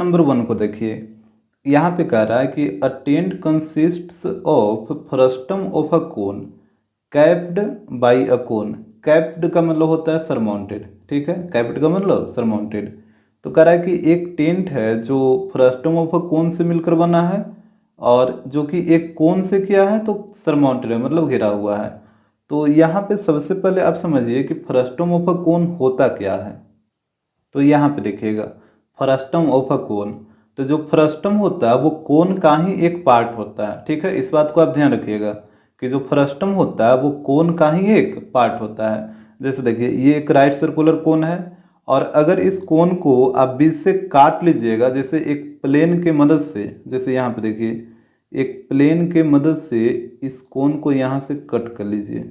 Number 1 को देखिए, यहाँ पे कह रहा है कि a tent consists of frustum of a cone capped by a cone. Capped का मतलब होता है सरमाउंटेड, ठीक है, कैप्ड का मतलब सरमाउंटेड। तो कह रहा है कि एक टेंट है जो फ्रस्टम ऑफ अ कोन से मिलकर बना है और जो कि एक कोन से किया है तो सरमाउंटेड है, मतलब घिरा हुआ है। तो यहाँ पे सबसे पहले आप समझिए कि फ्रस्टम ऑफ अ कोन होता क्या है। तो यहाँ पे देखिएगा फ्रस्टम ऑफ अ कोन, तो जो फ्रस्टम होता है वो कोन का ही एक पार्ट होता है, ठीक है, इस बात को आप ध्यान रखिएगा कि जो फ्रस्टम होता है वो कोन का ही एक पार्ट होता है। जैसे देखिए ये एक राइट सर्कुलर कोन है और अगर इस कोन को आप बीच से काट लीजिएगा, जैसे एक प्लेन के मदद से, जैसे यहाँ पे देखिए एक प्लेन के मदद से इस कोन को यहाँ से कट कर लीजिए,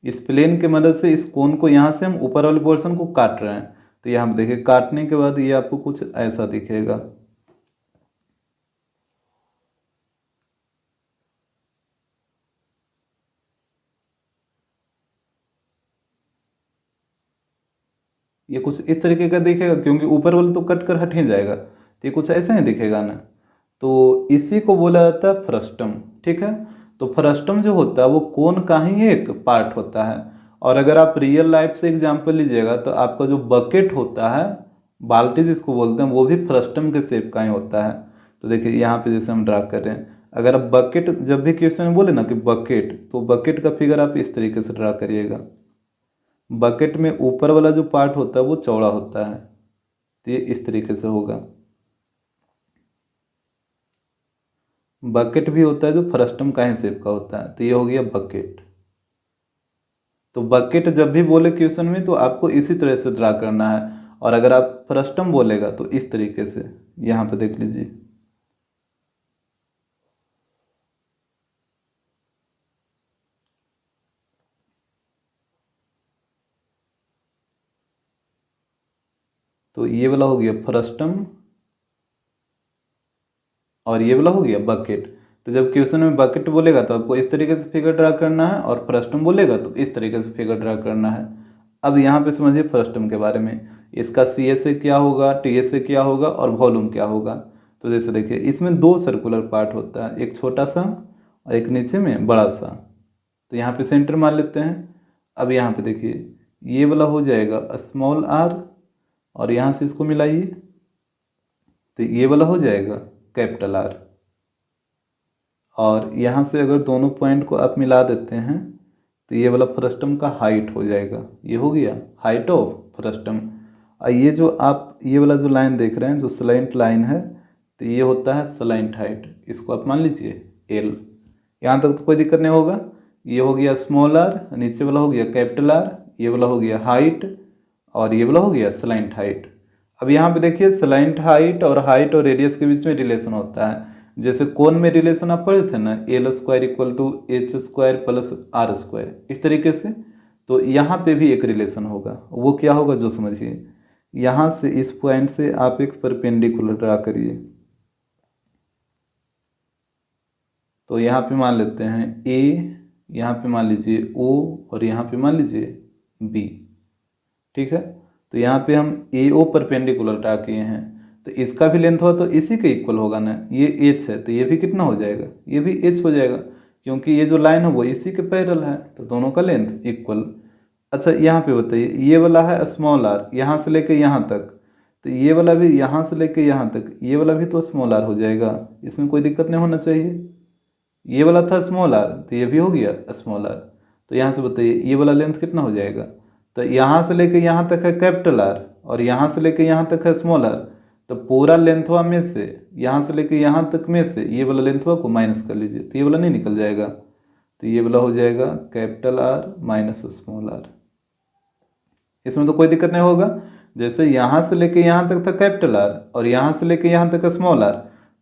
इस प्लेन के मदद से इस कोन को यहाँ से हम ऊपर वाले पोर्शन को काट रहे हैं। तो यहाँ पे देखिए काटने के बाद ये आपको कुछ ऐसा दिखेगा। ये कुछ इस तरीके का दिखेगा क्योंकि ऊपर वाला तो कट कर हट ही जाएगा, तो ये कुछ ऐसे ही दिखेगा ना। तो इसी को बोला जाता है फ्रस्टम, ठीक है। तो फ्रस्टम जो होता है वो कोन का ही एक पार्ट होता है। और अगर आप रियल लाइफ से एग्जांपल लीजिएगा तो आपका जो बकेट होता है, बाल्टी जिसको बोलते हैं, वो भी फ्रस्टम के शेप का ही होता है। तो देखिए यहाँ पे जैसे हम ड्रा कर रहे हैं, अगर आप बकेट जब भी क्वेश्चन में बोले ना कि बकेट, तो बकेट का फिगर आप इस तरीके से ड्रा करिएगा। बकेट में ऊपर वाला जो पार्ट होता है वो चौड़ा होता है, तो ये इस तरीके से होगा। बकेट भी होता है जो फ्रस्टम का ही शेप का होता है, तो ये हो गया बकेट। तो बकेट जब भी बोले क्वेश्चन में तो आपको इसी तरह से ड्रा करना है, और अगर आप फ्रस्टम बोलेगा तो इस तरीके से, यहाँ पे देख लीजिए। तो ये वाला हो गया फ्रस्टम और ये वाला हो गया बकेट। तो जब क्वेश्चन में बकेट बोलेगा तो आपको इस तरीके से फिगर ड्रा करना है, और फ्रस्टम बोलेगा तो इस तरीके से फिगर ड्रा करना है। अब यहाँ पे समझिए फ्रस्टम के बारे में, इसका सी एस से क्या होगा, टी एस से क्या होगा और वॉल्यूम क्या होगा। तो जैसे देखिए इसमें दो सर्कुलर पार्ट होता है, एक छोटा सा और एक नीचे में बड़ा सा। तो यहाँ पे सेंटर मान लेते हैं। अब यहाँ पे देखिए ये वाला हो जाएगा स्मॉल आर, और यहाँ से इसको मिलाइए तो ये वाला हो जाएगा कैपिटल आर। और यहाँ से अगर दोनों पॉइंट को आप मिला देते हैं तो ये वाला फ्रस्टम का हाइट हो जाएगा, ये हो गया हाइट ऑफ फ्रस्टम। और ये जो आप ये वाला जो लाइन देख रहे हैं जो स्लैंट लाइन है, तो ये होता है स्लैंट हाइट, इसको आप मान लीजिए एल। यहाँ तक तो कोई दिक्कत नहीं होगा। ये हो गया स्मॉल आर, नीचे वाला हो गया कैपिटल आर, ये वाला हो गया हाइट, और ये वाला हो गया स्लैंट हाइट। अब यहाँ पे देखिए स्लैंट हाइट और रेडियस के बीच में रिलेशन होता है। जैसे कोन में रिलेशन आप पढ़े थे ना, L square equal to H square plus R square, इस तरीके से। तो यहाँ पे भी एक रिलेशन होगा, वो क्या होगा जो समझिए। यहाँ से इस पॉइंट से आप एक परपेंडिकुलर ड्रा करिए। तो यहाँ पे मान लेते हैं ए, यहाँ पे मान लीजिए ओ, और यहाँ पे मान लीजिए बी, ठीक है। तो यहाँ पे हम ए ओ परपेंडिकुलर ड्रा किए हैं, तो इसका भी लेंथ हुआ तो इसी के इक्वल होगा ना। ये एच है तो ये भी कितना हो जाएगा, ये भी एच हो जाएगा, क्योंकि ये जो लाइन है वो इसी के पैरेलल है, तो दोनों का लेंथ इक्वल। अच्छा यहाँ पे बताइए, ये वाला है स्मॉल आर यहाँ से लेके यहाँ तक, तो ये वाला भी यहाँ से लेके यहाँ तक, ये वाला भी तो स्मॉल आर हो जाएगा, इसमें कोई दिक्कत नहीं होना चाहिए। ये वाला था स्मॉल आर तो ये भी हो गया स्मॉल आर। तो यहाँ से बताइए ये वाला लेंथ कितना हो जाएगा। तो यहाँ से लेके यहाँ तक है कैपिटल आर, और यहाँ से लेके यहाँ तक है स्मॉल आर। तो पूरा लेंथवा में से, यहाँ से लेके यहाँ तक में से ये वाला लेंथवा को माइनस कर लीजिए, तो ये वाला नहीं निकल जाएगा। तो ये वाला हो जाएगा capital R minus small R. इसमें तो कोई दिक्कत नहीं होगा। जैसे यहाँ से लेके यहाँ तक था कैपिटल आर और यहाँ से लेके यहाँ तक स्मॉल आर,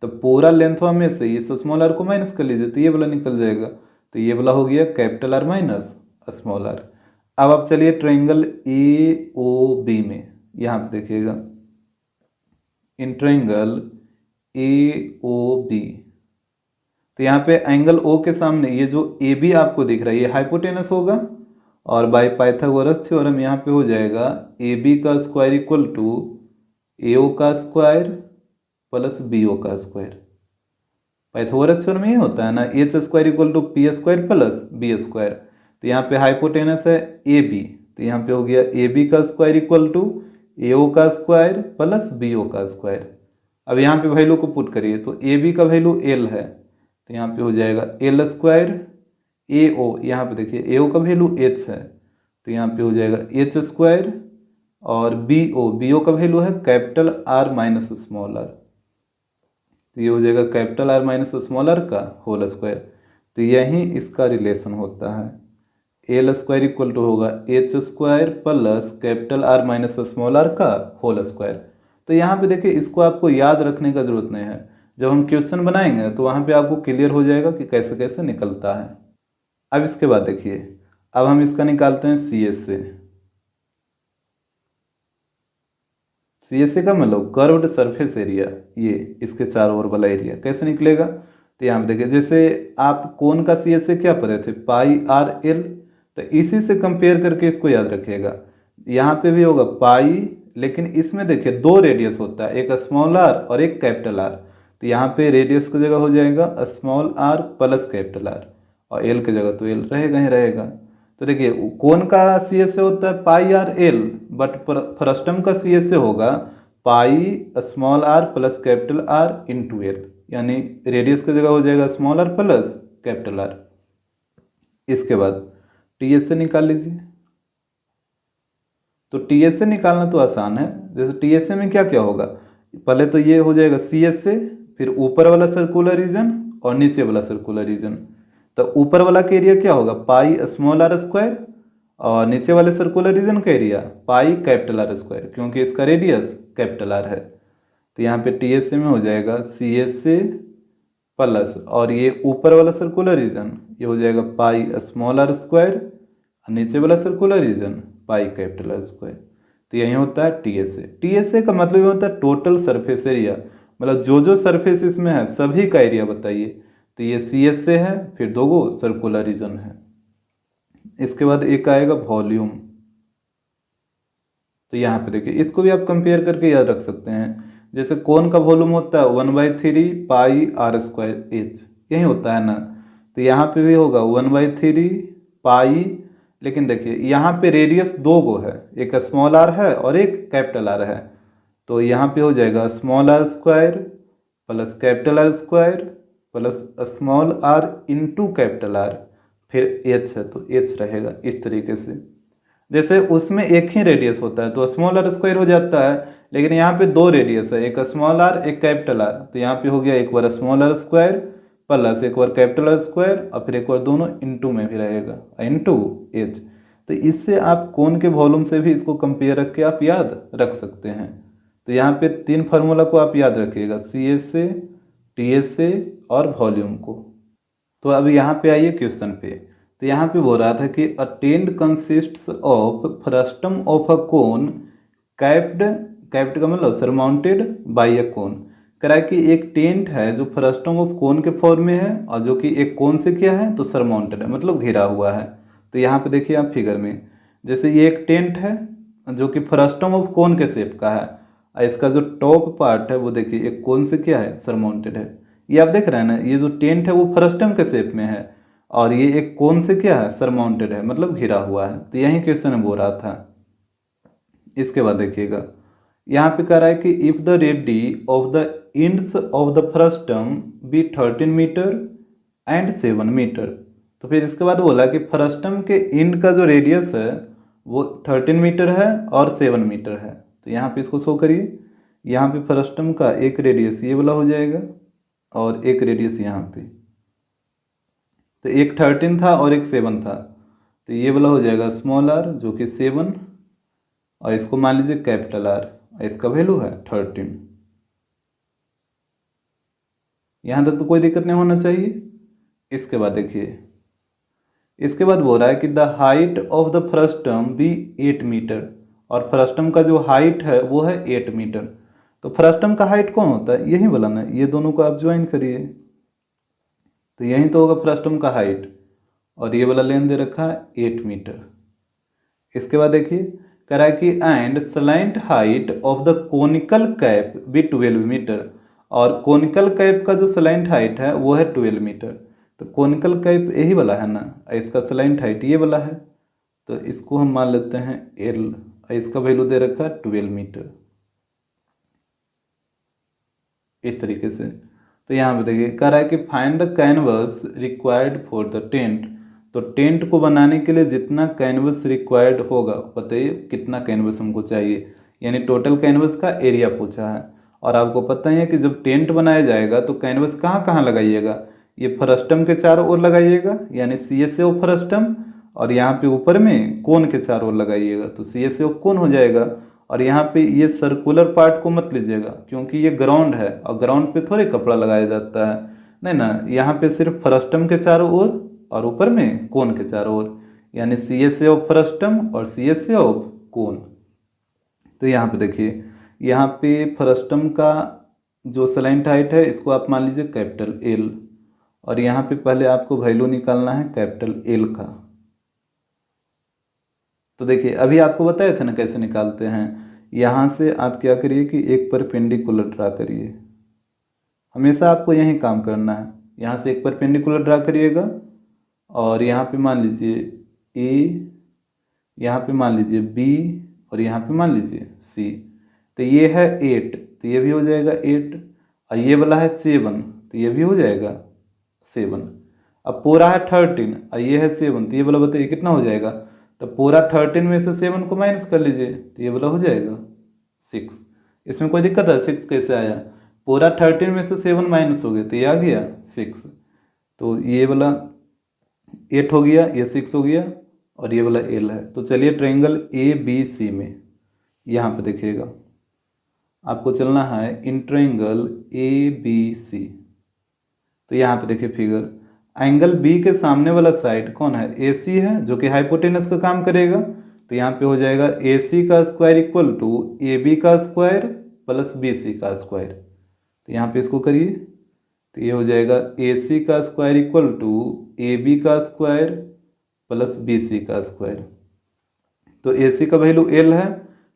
तो पूरा लेंथवा में से इस स्मॉल आर को माइनस कर लीजिए, तो ये वाला निकल जाएगा। तो ये वाला हो गया capital R minus small R. अब आप चलिए ट्रायंगल ए ओ बी में, यहाँ पे देखिएगा in triangle A O B, तो यहाँ पे एंगल ओ के सामने ये जो ए बी आपको दिख रहा है ये हाइपोटेनस होगा, और बाय पाइथागोरस थ्योरम यहाँ पे हो जाएगा ए बी का स्क्वायर इक्वल टू ए ओ का स्क्वायर प्लस बी ओ का स्क्वायर। पाइथागोरस थ्योरम ये होता है ना, H square equal to P square plus B square. तो यहाँ पे हाइपोटेनस है ए बी, तो यहाँ पे हो गया ए बी का स्क्वायर इक्वल टू ए ओ का स्क्वायर प्लस बी ओ का स्क्वायर। अब यहाँ पे वैल्यू को पुट करिए तो ए बी का वैल्यू एल है, तो यहाँ पे हो जाएगा एल स्क्वायर। ए ओ यहाँ पे देखिए ए ओ का वैल्यू एच है, तो यहाँ पे हो जाएगा एच स्क्वायर। और बी ओ का वैल्यू है capital R minus small R, तो ये हो जाएगा capital R minus small R का होल स्क्वायर। तो यही इसका रिलेशन होता है, एल स्क्वायर इक्वल टू होगा H square plus capital R minus small R का होल स्क्वायर। तो यहाँ पे देखिए इसको आपको याद रखने का जरूरत नहीं है, जब हम क्वेश्चन बनाएंगे तो वहाँ पे आपको क्लियर हो जाएगा कि कैसे कैसे निकलता है। अब इसके बाद देखिए, अब हम इसका निकालते हैं सी एस से। सी एस ए का मतलब कर्व्ड सरफेस एरिया, ये इसके चारों ओर वाला एरिया कैसे निकलेगा। तो यहाँ पे देखिए, जैसे आप कोन का सी एस ए क्या पढ़े थे, पाई आर एल, तो इसी से कंपेयर करके इसको याद रखिएगा। यहाँ पे भी होगा पाई, लेकिन इसमें देखिए दो रेडियस होता है, एक स्मॉल आर और एक कैपिटल आर। तो यहाँ पे रेडियस की जगह हो जाएगा small R plus capital R, और एल की जगह तो एल रहेगा ही रहेगा। तो देखिए कोन का सी एस ए होता है pi R L, but frustum का सी एस ए होगा pi small R plus capital R into L, यानी रेडियस की जगह हो जाएगा small R plus capital R. इसके बाद टी एस ए निकाल लीजिए। तो टी एस ए निकालना तो आसान है। जैसे टी एस ए में क्या क्या होगा, पहले तो ये हो जाएगा सी एस ए, फिर ऊपर वाला सर्कुलर रीजन और नीचे वाला सर्कुलर रीजन। तो ऊपर वाला का एरिया क्या होगा, पाई स्मॉल आर स्क्वायर, और नीचे वाले सर्कुलर रीजन का area pi capital R square, क्योंकि इसका रेडियस कैपिटल आर है। तो यहाँ पे टी एस ए में हो जाएगा सी एस ए प्लस, और ये ऊपर वाला सर्कुलर रीजन ये हो जाएगा पाई स्मॉल आर स्क्वायर, और नीचे वाला सर्कुलर रीजन पाई कैपिटल आर स्क्वायर। तो यही होता है T S A. T S ए का मतलब ये होता है टोटल सरफेस एरिया, मतलब जो सरफेस इसमें है सभी का एरिया बताइए। तो ये सी एस ए है, फिर दो सर्कुलर रीजन है। इसके बाद एक आएगा वॉल्यूम। तो यहाँ पे देखिए इसको भी आप कंपेयर करके याद रख सकते हैं। जैसे कोन का वॉल्यूम होता है 1/3 पाई आर स्क्वायर एच, यही होता है ना। तो यहाँ पे भी होगा 1/3 पाई, लेकिन देखिए यहाँ पे रेडियस दो गो है, एक स्मॉल आर है और एक कैपिटल आर है। तो यहाँ पे हो जाएगा small R square plus capital R square plus small R into capital R, फिर एच है तो एच रहेगा इस तरीके से। जैसे उसमें एक ही रेडियस होता है तो स्मॉल आर स्क्वायर हो जाता है, लेकिन यहाँ पे दो रेडियस है, एक स्मॉल आर एक कैपिटल आर। तो यहाँ पे हो गया एक बार स्मॉल आर स्क्वायर प्लस एक बार कैपिटल आर स्क्वायर, और फिर एक बार दोनों इंटू में भी रहेगा इंटू एच। तो इससे आप कोन के वॉल्यूम से भी इसको कंपेयर रख के आप याद रख सकते हैं। तो यहाँ पे तीन फार्मूला को आप याद रखिएगा, C S A, T S A और वॉल्यूम को। तो अब यहाँ पे आइए क्वेश्चन पे। तो यहाँ पे बोल रहा था कि a tent consists of frustum of a cone capped, capped का मतलब सरमाउंटेड बाय अ कोन। करा कि एक टेंट है जो फ्रस्टम ऑफ कोन के फॉर्म में है, और जो कि एक कोन से क्या है तो सरमाउंटेड है, मतलब घिरा हुआ है। तो यहाँ पे देखिए आप फिगर में, जैसे ये एक टेंट है जो कि फ्रस्टम ऑफ कोन के शेप का है, और इसका जो टॉप पार्ट है वो देखिए एक कोन से क्या है सरमाउंटेड है। ये आप देख रहे हैं ना, ये जो टेंट है वो फ्रस्टम के शेप में है, और ये एक कोन से क्या है सरमाउंटेड है, मतलब घिरा हुआ है। तो यही क्वेश्चन में बोल रहा था। इसके बाद देखिएगा यहाँ पे कह रहा है कि if the radii of the ends of the frustum be 13 metre and 7 metre. तो फिर इसके बाद बोला कि फ्रस्टम के इंड का जो रेडियस है वो 13 मीटर है और 7 मीटर है। तो यहाँ पे इसको शो करिए। यहाँ पे फ्रस्टम का एक रेडियस ये वाला हो जाएगा और एक रेडियस यहाँ पे, तो एक 13 था और एक 7 था। तो ये वाला हो जाएगा स्मॉल आर जो कि 7, और इसको मान लीजिए कैपिटल आर, और इसका वैल्यू है 13। यहाँ तक तो कोई दिक्कत नहीं होना चाहिए। इसके बाद देखिए, इसके बाद बोल रहा है कि the height of the frustum be 8 metre, और फ्रस्टम का जो हाइट है वो है 8 मीटर। तो फ्रस्टम का हाइट कौन होता है, यही वाला ना, ये दोनों को आप ज्वाइन करिए। तो यही तो होगा फ्रस्टम का हाइट, और ये वाला लेंथ दे रखा है 8 मीटर। इसके बाद देखिए कह रहा है कि and slant height of the conical cap भी 12 मीटर, और कोनिकल कैप का जो स्लैंट हाइट है वो है 12 मीटर। तो कोनिकल कैप यही वाला है ना, इसका स्लैंट हाइट ये वाला है, तो इसको हम मान लेते हैं एल, इसका वैल्यू दे रखा है 12 मीटर, इस तरीके से। तो यहाँ पे देखिए कह रहा है कि find the canvas required for the tent. तो टेंट को बनाने के लिए जितना कैनवस रिक्वायर्ड होगा, बताइए कितना कैनवस हमको चाहिए, यानी टोटल कैनवस का एरिया पूछा है। और आपको पता ही है कि जब टेंट बनाया जाएगा तो कैनवस कहाँ कहाँ लगाइएगा, ये फ्रस्टम के चारों ओर लगाइएगा, यानी CSO फ्रस्टम, और यहाँ पे ऊपर में कोन के चारों ओर लगाइएगा, तो CSO कोन हो जाएगा। और यहाँ पे ये सर्कुलर पार्ट को मत लीजिएगा, क्योंकि ये ग्राउंड है और ग्राउंड पे थोड़े कपड़ा लगाया जाता है, नहीं ना, यहाँ पे सिर्फ फ्रस्टम के चारों ओर और ऊपर में कोन के चारों ओर, यानी CSA ऑफ फ्रस्टम और CSA ऑफ कोन। तो यहाँ पे देखिए, यहाँ पे फ्रस्टम का जो स्लैंट हाइट है इसको आप मान लीजिए कैपिटल L, और यहाँ पे पहले आपको वैल्यू निकालना है कैपिटल L का। तो देखिए अभी आपको बताया था ना कैसे निकालते हैं, यहाँ से आप क्या करिए कि एक परपेंडिकुलर ड्रा करिए, हमेशा आपको यही काम करना है। यहाँ से एक परपेंडिकुलर ड्रा करिएगा और यहाँ पे मान लीजिए A, यहाँ पे मान लीजिए B और यहाँ पे मान लीजिए C। तो ये है 8, तो ये भी हो जाएगा 8, और ये वाला है 7, तो ये भी हो जाएगा 7। अब पूरा है 13 और ये है 7, तो ये वाला बताइए कितना हो जाएगा। तो पूरा 13 में से 7 को माइनस कर लीजिए, तो ये वाला हो जाएगा 6। इसमें कोई दिक्कत है, 6 कैसे आया, पूरा 13 में से 7 माइनस हो गया तो ये आ गया 6। तो ये वाला 8 हो गया, ये 6 हो गया, और ये वाला L है। तो चलिए ट्रायंगल ABC में यहाँ पे देखिएगा, आपको चलना है इन ट्रायंगल ABC। तो यहाँ पे देखिए फिगर, एंगल B के सामने वाला साइड कौन है, AC है, जो कि हाइपोटेनस का काम करेगा। तो यहाँ पे हो जाएगा AC का स्क्वायर इक्वल टू AB का स्क्वायर प्लस BC का स्क्वायर। तो यहाँ पे इसको करिए, तो ये हो जाएगा AC का स्क्वायर इक्वल टू AB का स्क्वायर प्लस BC का स्क्वायर। तो AC का वैल्यू L है,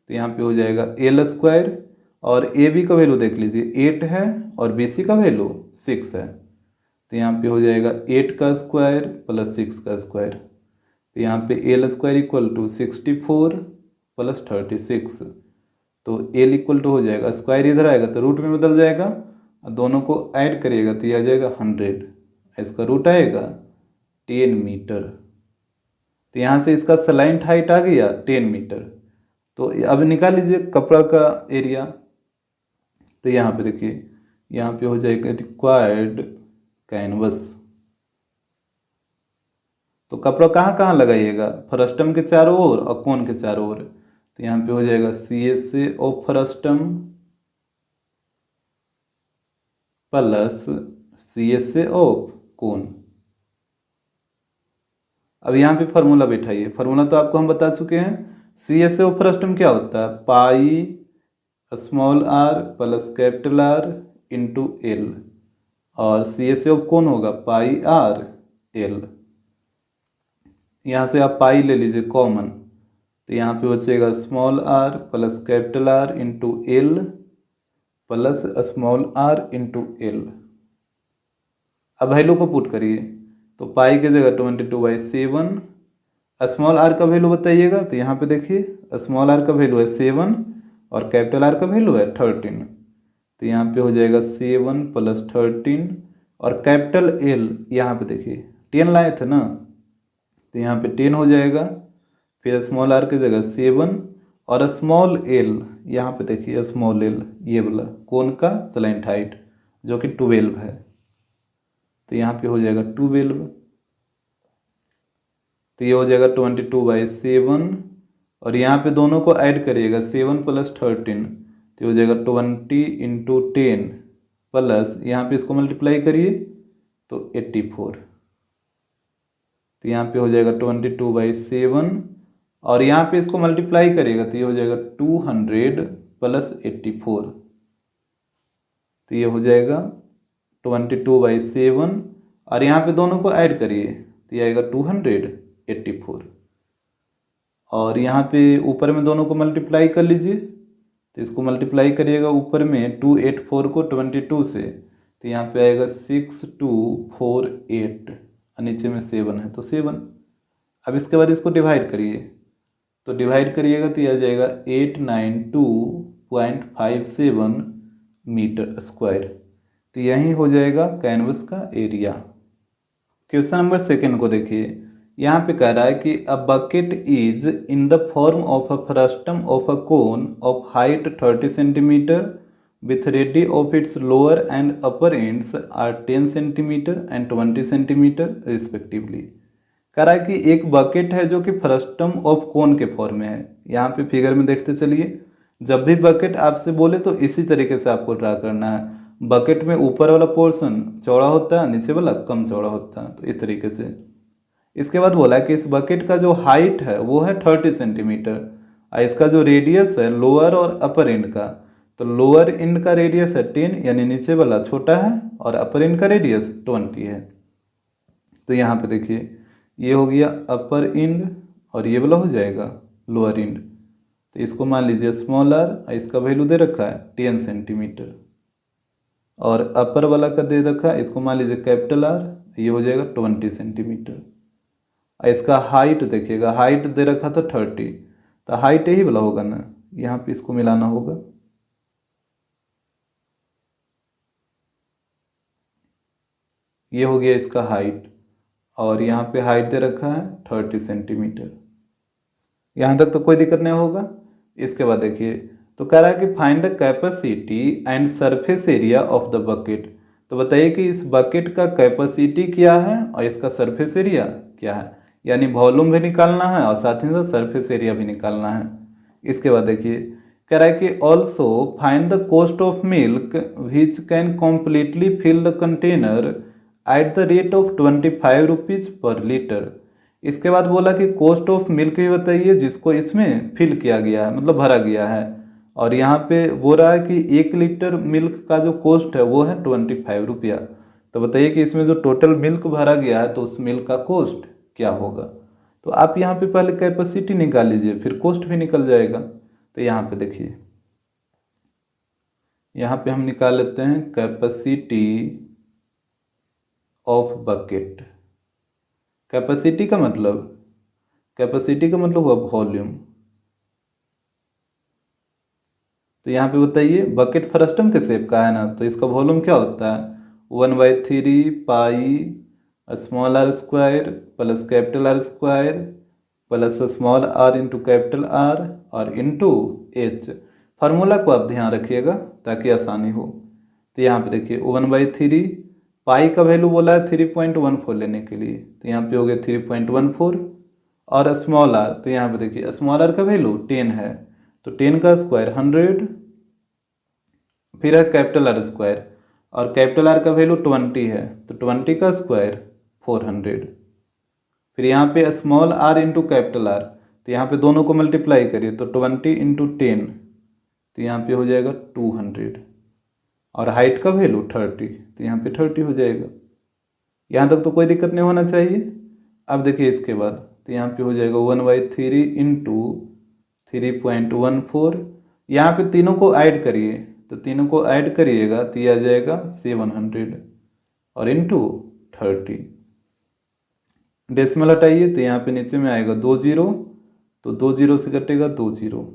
तो यहाँ पे हो जाएगा L स्क्वायर, और AB का वैल्यू देख लीजिए 8 है और BC का वैल्यू 6 है। तो यहाँ पे हो जाएगा 8 का स्क्वायर प्लस 6 का स्क्वायर। तो यहाँ पे L square equal to 64 plus 36। तो L इक्वल टू हो जाएगा, स्क्वायर इधर आएगा तो रूट में बदल जाएगा, और दोनों को ऐड करिएगा तो ये आ जाएगा 100, इसका रूट आएगा 10 मीटर। तो यहाँ से इसका स्लैंट हाइट आ गया 10 मीटर। तो अब निकाल लीजिए कपड़ा का एरिया। तो यहाँ पे देखिए, यहाँ पे हो जाएगा रिक्वायर्ड कैनवस। तो कपड़ा कहाँ कहाँ लगाइएगा, फ्रस्टम के चारों ओर और कोन के चारों ओर। तो यहाँ पे हो जाएगा CSA of frustum plus CSA of cone. अब यहाँ पे फार्मूला बैठाइए, फार्मूला तो आपको हम बता चुके हैं। CSA ऑफ फ्रस्टम क्या होता है, pi small r plus capital R into L, और CSA ऑफ कोन होगा पाई R L। यहाँ से आप पाई ले लीजिए कॉमन, तो यहाँ पे बचेगा small r plus capital R into L plus small r into L। अब वैल्यू को पुट करिए, तो पाई की जगह 22/7, स्मॉल r का वैल्यू बताइएगा। तो यहाँ पे देखिए स्मॉल r का वैल्यू है 7 और कैपिटल R का वैल्यू है 13। तो यहाँ पे हो जाएगा 7 प्लस 13, और कैपिटल L यहाँ पे देखिए 10 लाए थे ना, तो यहाँ पे 10 हो जाएगा, फिर स्मॉल r की जगह 7, और स्मॉल l यहाँ पे देखिए स्मॉल l ये वाला कोन का स्लैंट हाइट जो कि 12 है। तो यहाँ पे हो जाएगा 12, तो ये हो जाएगा 22/7, और यहाँ पे दोनों को ऐड करिएगा 7 प्लस 13, तो हो जाएगा 20 इंटू 10 प्लस यहाँ पे इसको मल्टीप्लाई करिए तो 84। तो यहाँ पे हो जाएगा 22/7, और यहाँ पे इसको मल्टीप्लाई करिएगा तो ये हो जाएगा 200 प्लस 84। तो ये हो जाएगा 22/7, और यहाँ पे दोनों को ऐड करिए तो ये आएगा 284। और यहाँ पे ऊपर में दोनों को मल्टीप्लाई कर लीजिए। तो इसको मल्टीप्लाई करिएगा ऊपर में 284 को 22 से, तो यहाँ पे आएगा 6248 और नीचे में 7 है तो 7। अब इसके बाद इसको डिवाइड करिए, तो डिवाइड करिएगा तो यह आ जाएगा 892.57 मीटर स्क्वायर। तो यही हो जाएगा कैनवस का एरिया। क्वेश्चन नंबर 2 को देखिए, यहाँ पे कह रहा है कि a bucket is in the form of a frustum of a cone of height 30 centimetre with radii of its lower and upper ends are 10 centimetre and 20 centimetre respectively. कह रहा है कि एक बकेट है जो कि फ्रस्टम ऑफ कोन के form में है। यहाँ पे फिगर में देखते चलिए, जब भी बकेट आपसे बोले तो इसी तरीके से आपको ड्रा करना है। बकेट में ऊपर वाला पोर्शन चौड़ा होता है, नीचे वाला कम चौड़ा होता है, तो इस तरीके से। इसके बाद बोला कि इस बकेट का जो हाइट है वो है 30 सेंटीमीटर और इसका जो रेडियस है लोअर और अपर एंड का, तो लोअर एंड का रेडियस है 10 यानी नीचे वाला छोटा है और अपर एंड का रेडियस 20 है। तो यहाँ पे देखिए ये हो गया अपर एंड और ये वाला हो जाएगा लोअर एंड। तो इसको मान लीजिए स्मॉल आर, इसका वैल्यू दे रखा है 10 सेंटीमीटर, और अपर वाला का दे रखा है, इसको मान लीजिए कैपिटल आर, ये हो जाएगा 20 सेंटीमीटर। इसका हाइट देखिएगा, हाइट दे रखा था 30, तो हाइट यही वाला होगा ना, यहाँ पे इसको मिलाना होगा। ये हो गया इसका हाइट और यहाँ पे हाइट दे रखा है 30 सेंटीमीटर। यहाँ तक तो कोई दिक्कत नहीं होगा। इसके बाद देखिए, तो कह रहा है कि find the capacity and surface area of the bucket. तो बताइए कि इस बकेट का कैपेसिटी क्या है और इसका सरफेस एरिया क्या है, यानी वॉल्यूम भी निकालना है और साथ ही साथ सरफेस एरिया भी निकालना है। इसके बाद देखिए कह रहा है कि also find the cost of milk which can completely fill the container at the rate of 25 rupees per litre. इसके बाद बोला कि कॉस्ट ऑफ मिल्क भी बताइए जिसको इसमें फिल किया गया है, मतलब भरा गया है। और यहाँ पे बोल रहा है कि 1 लीटर मिल्क का जो कॉस्ट है वो है 25 रुपया। तो बताइए कि इसमें जो टोटल मिल्क भरा गया है तो उस मिल्क का कॉस्ट क्या होगा। तो आप यहाँ पे पहले कैपेसिटी निकाल लीजिए, फिर कॉस्ट भी निकल जाएगा। तो यहाँ पे देखिए, यहाँ पे हम निकाल लेते हैं कैपेसिटी ऑफ बकेट। कैपेसिटी का मतलब हुआ वॉल्यूम। तो यहाँ पे बताइए बकेट फ्रस्टम के शेप का है ना, तो इसका वॉल्यूम क्या होता है 1/3 pi small R square plus capital R square plus small R into capital R और इंटू एच। फार्मूला को आप ध्यान रखिएगा ताकि आसानी हो। तो यहाँ पे देखिए 1/3 पाई का वैल्यू बोला है 3.14 लेने के लिए, तो यहाँ पे हो गया 3.14 और स्मॉल आर, तो यहाँ पे देखिए स्मॉल आर का वैल्यू 10 है, तो 10 का स्क्वायर 100, फिर है कैपिटल आर स्क्वायर और कैपिटल आर का वैल्यू 20 है, तो 20 का स्क्वायर 400। फिर यहाँ पे small R into capital R, तो यहाँ पे दोनों को मल्टीप्लाई करिए तो 20 इंटू 10, तो यहाँ पे हो जाएगा 200 और हाइट का वैल्यू 30, तो यहाँ पे 30 हो जाएगा। यहाँ तक तो कोई दिक्कत नहीं होना चाहिए। अब देखिए इसके बाद, तो यहाँ पे हो जाएगा 1/3 इंटू 3.14, यहाँ पे तीनों को ऐड करिए, तो तीनों को ऐड करिएगा तो ये आ जाएगा 700 और इंटू 30। डेसिमल हटाइए तो यहाँ पे नीचे में आएगा 2 0, तो 2 0 से कटेगा 2 0,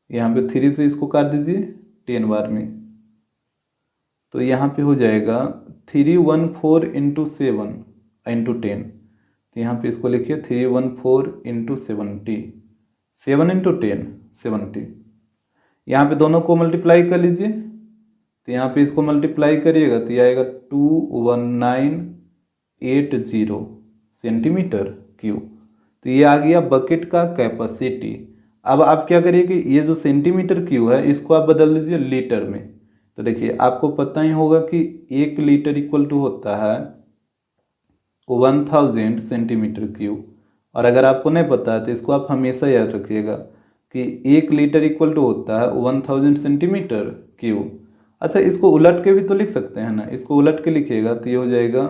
यहाँ पे 3 से इसको काट दीजिए 10 बार में, तो यहाँ पे हो जाएगा 314 इंटू 7 इंटू 10, तो यहाँ पे इसको लिखिए 314 इंटू 70, 7 इंटू 10 70। यहाँ पे दोनों को मल्टीप्लाई कर लीजिए, तो यहाँ पे इसको मल्टीप्लाई करिएगा तो ये आएगा 21980 सेंटीमीटर क्यूब। तो ये आ गया बकेट का कैपेसिटी। अब आप क्या करिए कि ये जो सेंटीमीटर क्यूब है इसको आप बदल लीजिए लीटर में। तो देखिए आपको पता ही होगा कि 1 लीटर इक्वल टू होता है 1000 सेंटीमीटर क्यूब, और अगर आपको नहीं पता है तो इसको आप हमेशा याद रखिएगा कि 1 लीटर इक्वल टू होता है 1000 सेंटीमीटर क्यूब। अच्छा, इसको उलट के भी तो लिख सकते हैं ना, इसको उलट के लिखिएगा तो ये हो जाएगा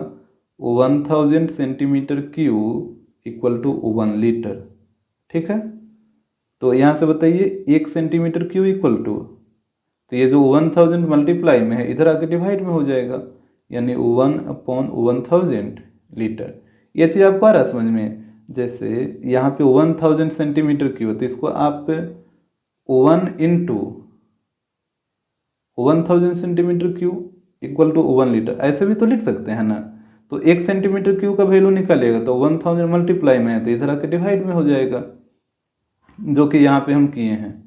1000 centimetre cube equal to 1 litre. ठीक है। तो यहाँ से बताइए 1 सेंटीमीटर क्यूब इक्वल टू, तो ये जो 1000 मल्टीप्लाई में है इधर आके डिवाइड में हो जाएगा, यानी 1/1000 लीटर। ये चीज़ आपको आ रहा है समझ में। जैसे यहाँ पे 1000 सेंटीमीटर क्यूब, तो इसको आप 1 into 1000 centimetre cube equal to 1 litre ऐसे भी तो लिख सकते हैं ना। तो 1 सेंटीमीटर क्यूब का वैल्यू निकालेगा तो 1000 मल्टीप्लाई में है तो इधर आके डिवाइड में हो जाएगा, जो कि यहाँ पे हम किए हैं।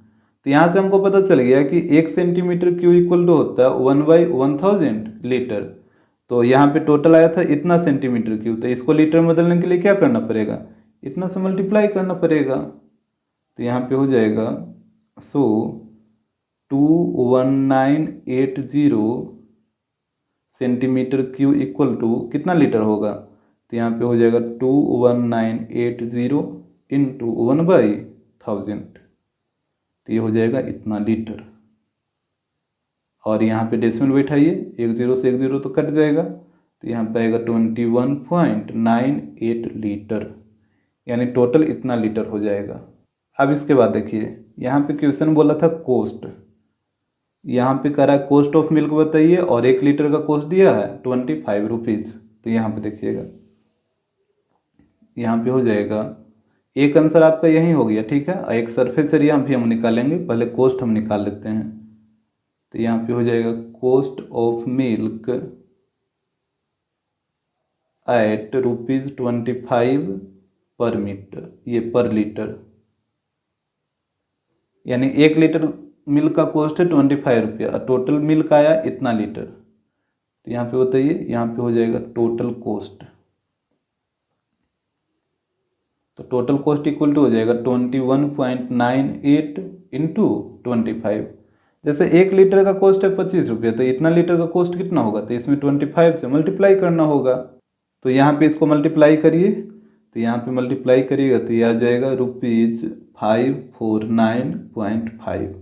तो यहाँ से हमको पता चल गया कि 1 सेंटीमीटर क्यूब इक्वल टू होता है 1/1000 लीटर। तो यहाँ पे टोटल आया था इतना सेंटीमीटर क्यूब, तो इसको लीटर में बदलने के लिए क्या करना पड़ेगा, इतना से मल्टीप्लाई करना पड़ेगा। तो यहाँ पे हो जाएगा 21980 सेंटीमीटर क्यूब इक्वल टू कितना लीटर होगा। तो यहाँ पे हो जाएगा 21980 इंटू 1/1000, तो ये हो जाएगा इतना लीटर। और यहाँ पे डेसिमल बैठाइए, 10 से 10 तो कट जाएगा, तो यहाँ पे आएगा 21.98 लीटर, यानी टोटल इतना लीटर हो जाएगा। अब इसके बाद देखिए यहाँ पे क्वेश्चन बोला था कोस्ट, यहाँ पे कह रहा है कॉस्ट ऑफ मिल्क बताइए और 1 लीटर का कॉस्ट दिया है 25 रुपीज़। तो यहाँ पे देखिएगा, यहाँ पे हो जाएगा एक आंसर आपका यही हो गया, ठीक है। और एक सरफेस एरिया भी हम निकालेंगे, पहले कॉस्ट हम निकाल लेते हैं। तो यहाँ पे हो जाएगा कॉस्ट ऑफ मिल्क एट ₹25 पर मीटर, ये पर लीटर, यानी 1 लीटर मिल्क का कॉस्ट है 25 रुपया और टोटल मिल्क आया इतना लीटर। तो यहाँ पे बताइए, यहाँ पे हो जाएगा टोटल कॉस्ट। तो टोटल कॉस्ट इक्वल टू हो जाएगा 21.98 इंटू 25। जैसे 1 लीटर का कॉस्ट है 25 रुपये, तो इतना लीटर का कॉस्ट कितना होगा, तो इसमें 25 से मल्टीप्लाई करना होगा। तो यहाँ पे इसको मल्टीप्लाई करिए, तो यहाँ पे मल्टीप्लाई करिएगा तो ये आ जाएगा ₹549.5,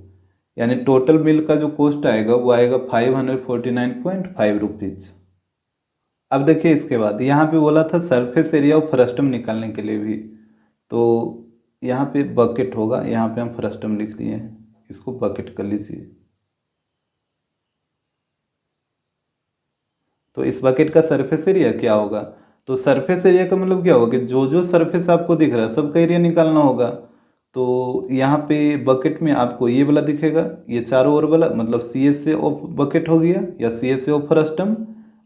यानी टोटल मिल्क का जो कॉस्ट आएगा वो आएगा 549.5 रुपीज़। अब देखिए इसके बाद यहाँ पे बोला था सरफेस एरिया ऑफ फ्रस्टम निकालने के लिए भी, तो यहाँ पे बकेट होगा, यहाँ पे हम फ्रस्टम लिख दिए हैं, इसको बकेट कर लीजिए। तो इस बकेट का सरफेस एरिया क्या होगा, तो सरफेस एरिया का मतलब क्या होगा कि जो जो सरफेस आपको दिख रहा है सबका एरिया निकालना होगा। तो यहाँ पे बकेट में आपको ये वाला दिखेगा, ये चारों ओर वाला, मतलब CSA ऑफ बकेट हो गया या CSA ऑफ फ्रस्टम।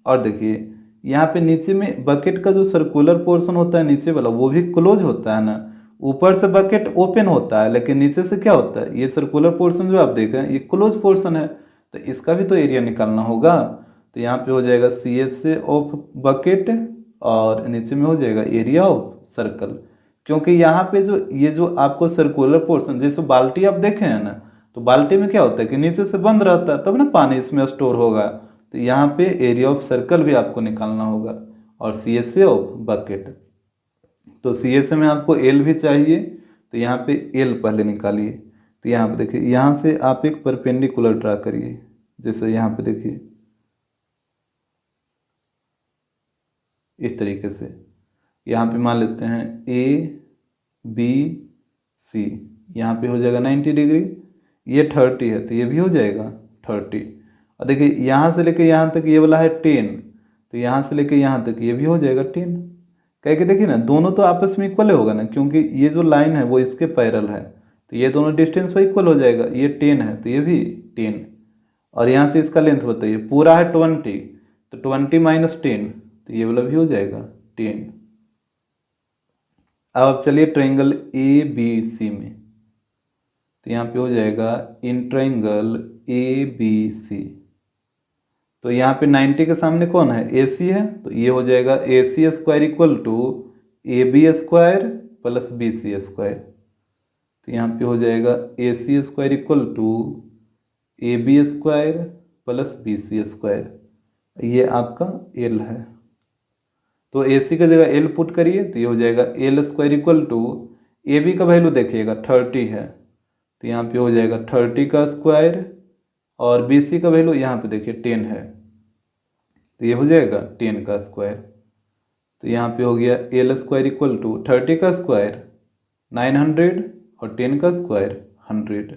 और देखिए यहाँ पे नीचे में बकेट का जो सर्कुलर पोर्शन होता है नीचे वाला वो भी क्लोज होता है ना, ऊपर से बकेट ओपन होता है लेकिन नीचे से क्या होता है, ये सर्कुलर पोर्शन जो आप देख रहे हैं ये क्लोज पोर्शन है, तो इसका भी तो एरिया निकालना होगा। तो यहाँ पे हो जाएगा CSA ऑफ बकेट और नीचे में हो जाएगा एरिया ऑफ सर्कल, क्योंकि यहाँ पे ये जो आपको सर्कुलर पोर्शन, जैसे बाल्टी आप देखे हैं ना, तो बाल्टी में क्या होता है कि नीचे से बंद रहता है तब ना पानी इसमें स्टोर होगा। तो यहाँ पे एरिया ऑफ सर्कल भी आपको निकालना होगा और CSA ऑफ बकेट। तो CSA में आपको L भी चाहिए, तो यहाँ पे L पहले निकालिए। तो यहाँ पे देखिए, यहाँ से आप एक परपेंडिकुलर ड्रा करिए, जैसे यहाँ पे देखिए इस तरीके से। यहाँ पे मान लेते हैं ABC, यहाँ पे हो जाएगा 90 डिग्री, ये 30 है तो ये भी हो जाएगा 30। और देखिए यहाँ से लेके यहाँ तक ये वाला है 10, तो यहाँ से लेके यहाँ तक ये भी हो जाएगा 10। कह के देखिए ना, दोनों तो आपस में इक्वल होगा ना, क्योंकि ये जो लाइन है वो इसके पैरेलल है, तो ये दोनों डिस्टेंस पर इक्वल हो जाएगा। ये 10 है तो ये भी 10, और यहाँ से इसका लेंथ बताइए, पूरा है 20, तो 20 माइनस 10, तो ये वाला भी हो जाएगा 10। अब चलिए ट्रायंगल ABC में, तो यहाँ पे हो जाएगा इन ट्रायंगल ABC, तो यहाँ पे 90 के सामने कौन है, AC है, तो ये हो जाएगा AC square equal to AB square plus BC square. तो यहाँ पे हो जाएगा AC square equal to AB square plus BC square, ये आपका L है। तो AC का जगह L पुट करिए, तो ये हो जाएगा L square equal to AB का वैल्यू देखिएगा 30 है, तो यहाँ पे हो जाएगा 30 का स्क्वायर, और BC का वैल्यू यहाँ पे देखिए 10 है, तो ये हो जाएगा 10 का स्क्वायर। तो यहाँ पे हो गया L स्क्वायर इक्वल टू 30 का स्क्वायर 900 और 10 का स्क्वायर 100।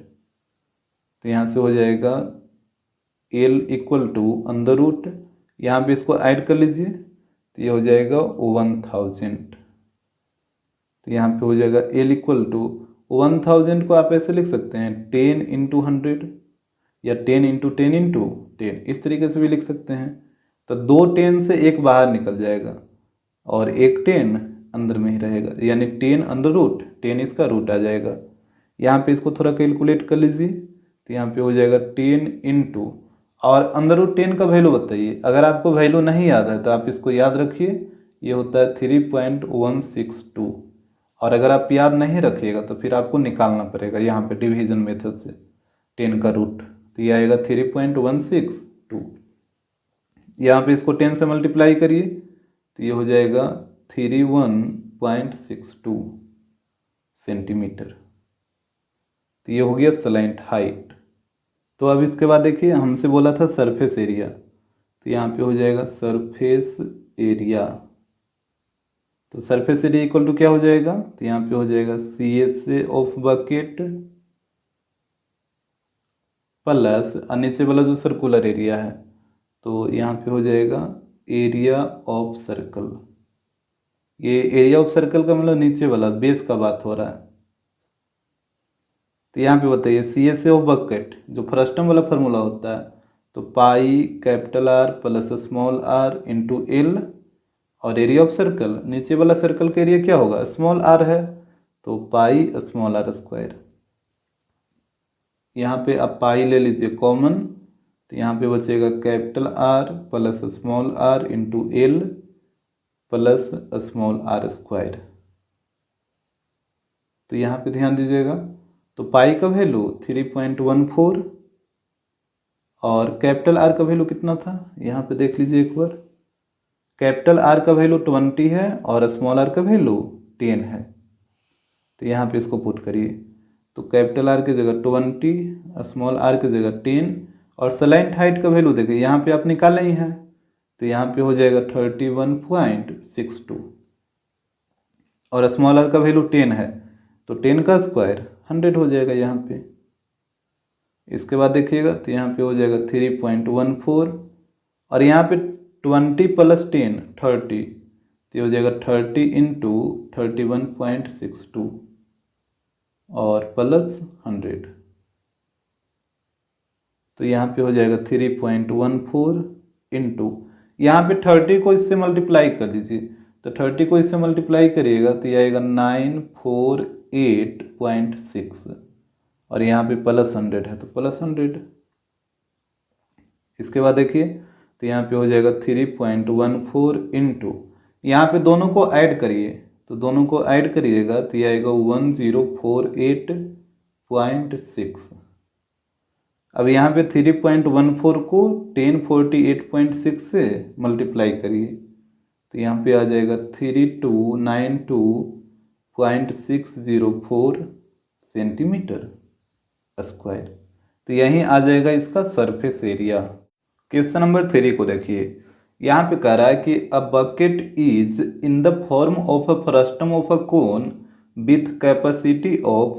तो यहाँ से हो जाएगा L equal to under root, यहाँ पे इसको ऐड कर लीजिए तो ये हो जाएगा 1000। तो यहाँ पे हो जाएगा L इक्वल टू 1000 को आप ऐसे लिख सकते हैं 10 इंटू 100 या 10 इंटू 10 इंटू 10, इस तरीके से भी लिख सकते हैं। तो 2 10 से एक बाहर निकल जाएगा और एक 10 अंदर में ही रहेगा, यानी 10 अंडर रूट 10 इसका रूट आ जाएगा। यहाँ पे इसको थोड़ा कैलकुलेट कर लीजिए तो यहाँ पे हो जाएगा 10 इंटू, और अंडर रूट 10 का वैल्यू बताइए। अगर आपको वैल्यू नहीं याद है तो आप इसको याद रखिए, ये होता है 3.162। और अगर आप याद नहीं रखिएगा तो फिर आपको निकालना पड़ेगा यहाँ पे डिवीजन मेथड से 10 का रूट, तो ये आएगा 3.162। यहाँ पे इसको 10 से मल्टीप्लाई करिए तो ये हो जाएगा 31.62 सेंटीमीटर। तो ये हो गया स्लैंट हाइट। तो अब इसके बाद देखिए हमसे बोला था सरफेस एरिया, तो यहाँ पे हो जाएगा सरफेस एरिया। तो सरफेस एरिया इक्वल टू क्या हो जाएगा, तो यहाँ पे हो जाएगा CSA ऑफ बकेट प्लस नीचे वाला जो सर्कुलर एरिया है, तो यहाँ पे हो जाएगा एरिया ऑफ सर्कल। ये एरिया ऑफ सर्कल का मतलब नीचे वाला बेस का बात हो रहा है। तो यहाँ पे बताइए CSA ऑफ बकेट जो फ्रस्टम वाला फार्मूला होता है, तो pi capital R plus small r into L, और एरिया ऑफ सर्कल नीचे वाला सर्कल का एरिया क्या होगा, स्मॉल r है, तो पाई स्मॉल r स्क्वायर। यहाँ पे आप पाई ले लीजिए कॉमन, तो यहाँ पे बचेगा capital R plus small r into L plus small r square. तो यहाँ पे ध्यान दीजिएगा, तो पाई का वैल्यू 3.14 और कैपिटल R का वैल्यू कितना था, यहाँ पे देख लीजिए एक बार। कैपिटल R का वैल्यू 20 है और स्मॉल r का वैल्यू 10 है। तो यहाँ पे इसको पुट करिए, तो कैपिटल R की जगह 20, स्मॉल r की जगह 10, और स्लैंट हाइट का वैल्यू देखिए यहाँ पे आप निकाले ही हैं, तो यहाँ पे हो जाएगा 31.62, और स्मॉल r का वैल्यू 10 है, तो 10 का स्क्वायर 100 हो जाएगा यहाँ पे। इसके बाद देखिएगा तो यहाँ पे हो जाएगा 3.14, और यहाँ पे 20 प्लस 10 30, तो हो जाएगा 30 इंटू 31.62 और प्लस 100, तो यहाँ पे हो जाएगा 3.14 इंटू, यहाँ पे 30 को इससे मल्टीप्लाई कर लीजिए, तो 30 को इससे मल्टीप्लाई करिएगा तो ये आएगा 948.6, और यहाँ पे प्लस 100 है तो प्लस 100। इसके बाद देखिए तो यहाँ पे हो जाएगा 3.14 इंटू, यहाँ पे दोनों को ऐड करिए, तो दोनों को ऐड करिएगा तो ये आएगा 1048.6। अब यहाँ पे 3.14 को 1048.6 से मल्टीप्लाई करिए, तो यहाँ पे आ जाएगा 3292.604 सेंटीमीटर स्क्वायर। तो यहीं आ जाएगा इसका सरफेस एरिया। क्वेश्चन नंबर 3 को देखिए, यहाँ पे कह रहा है कि a bucket is in the form of a frustum of a cone with capacity of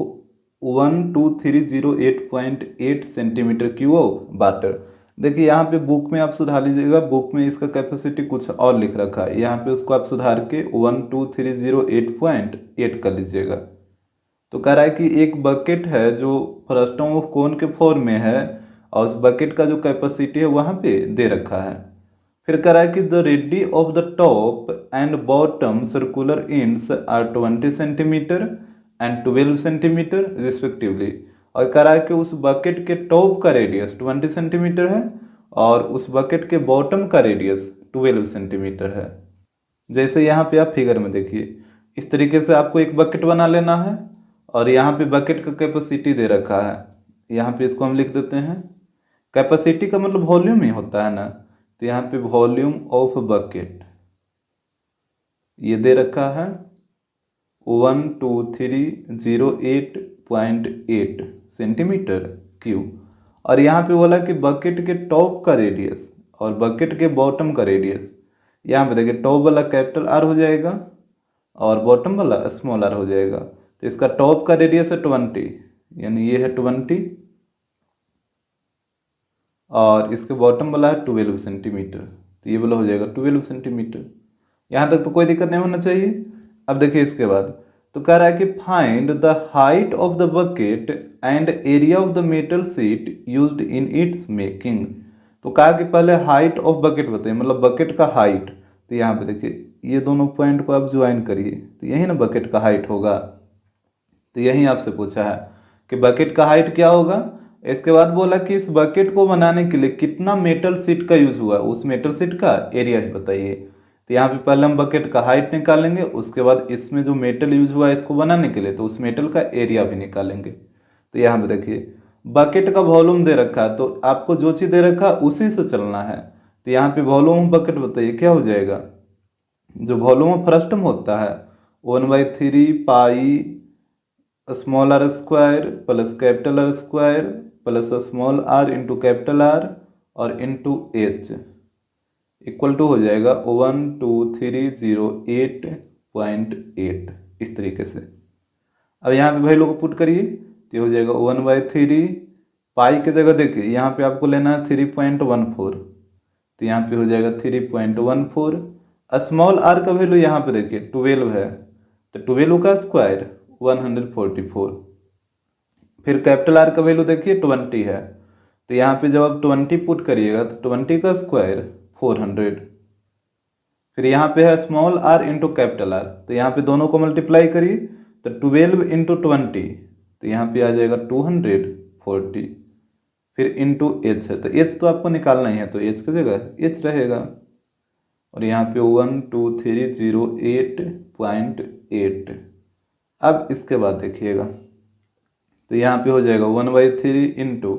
12308.8 centimetre cube of water. देखिए यहाँ पे बुक में आप सुधार लीजिएगा, बुक में इसका कैपेसिटी कुछ और लिख रखा है, यहाँ पे उसको आप सुधार के 12308.8 कर लीजिएगा। तो कह रहा है कि एक बकेट है जो फ्रस्टम ऑफ कोन के फॉर्म में है, और उस बकेट का जो कैपेसिटी है वहाँ पे दे रखा है। फिर कह रहा है कि the radii of the top and bottom circular ends are 20 centimetre and 12 centimetre respectively, और कह रहा है कि उस बकेट के टॉप का रेडियस 20 सेंटीमीटर है और उस बकेट के बॉटम का रेडियस 12 सेंटीमीटर है। जैसे यहाँ पे आप फिगर में देखिए, इस तरीके से आपको एक बकेट बना लेना है, और यहाँ पे बकेट का कैपेसिटी दे रखा है, यहाँ पे इसको हम लिख देते हैं। कैपेसिटी का मतलब वॉल्यूम ही होता है ना, तो यहाँ पे वॉल्यूम ऑफ बकेट ये दे रखा है 12308.8 सेंटीमीटर क्यूब, और यहाँ पे बोला कि बकेट के टॉप का रेडियस और बकेट के बॉटम का रेडियस। यहाँ पे देखिए टॉप वाला कैपिटल R हो जाएगा और बॉटम वाला स्मॉल r हो जाएगा, तो तो इसका टॉप का रेडियस है 20, यानी ये है 20 और इसके बॉटम वाला है 12 सेंटीमीटर, तो ये वाला हो जाएगा 12 सेंटीमीटर। यहाँ तक तो कोई दिक्कत नहीं होना चाहिए। अब देखिए इसके बाद तो कह रहा है कि find the height of the bucket and area of the metal sheet used in its making. तो कहा कि पहले हाइट ऑफ बकेट बताइए, मतलब बकेट का हाइट। तो यहाँ पे देखिए ये दोनों पॉइंट को आप ज्वाइन करिए, तो यही ना बकेट का हाइट होगा। तो यही आपसे पूछा है कि बकेट का हाइट क्या होगा। इसके बाद बोला कि इस बकेट को बनाने के लिए कितना मेटल शीट का यूज हुआ, उस मेटल शीट का एरिया ही बताइए। तो यहाँ पे पहले हम बकेट का हाइट निकालेंगे, उसके बाद इसमें जो मेटल यूज हुआ है इसको बनाने के लिए, तो उस मेटल का एरिया भी निकालेंगे। तो यहाँ पे देखिए बकेट का वॉल्यूम दे रखा है, तो आपको जो चीज़ दे रखा है उसी से चलना है। तो यहाँ पे वॉल्यूम बकेट बताइए क्या हो जाएगा। जो वॉल्यूम फर्स्ट में होता है 1/3 pi small R square plus capital R square plus small R into capital R और इंटू एच इक्वल टू हो जाएगा 12308.8 इस तरीके से। अब यहाँ पे वैल्यू को पुट करिए तो हो जाएगा 1/3 पाई की जगह देखिए यहाँ पे आपको लेना है 3.14, तो यहाँ पे हो जाएगा 3.14। स्मॉल आर का वैल्यू यहाँ पे देखिए 12 है, तो 12 का स्क्वायर 144। फिर कैपिटल आर का वैल्यू देखिए 20 है, तो यहाँ पे जब आप 20 पुट करिएगा तो 20 का स्क्वायर 400। फिर यहाँ पे है small R into capital R, तो यहाँ पे दोनों को मल्टीप्लाई करिए तो 12 इंटू 20, तो यहाँ पे आ जाएगा 240। फिर इंटू एच है, तो एच तो आपको निकालना ही है, तो एच की जगह एच रहेगा और यहाँ पे 12308.8। अब इसके बाद देखिएगा तो यहाँ पे हो जाएगा 1/3 इंटू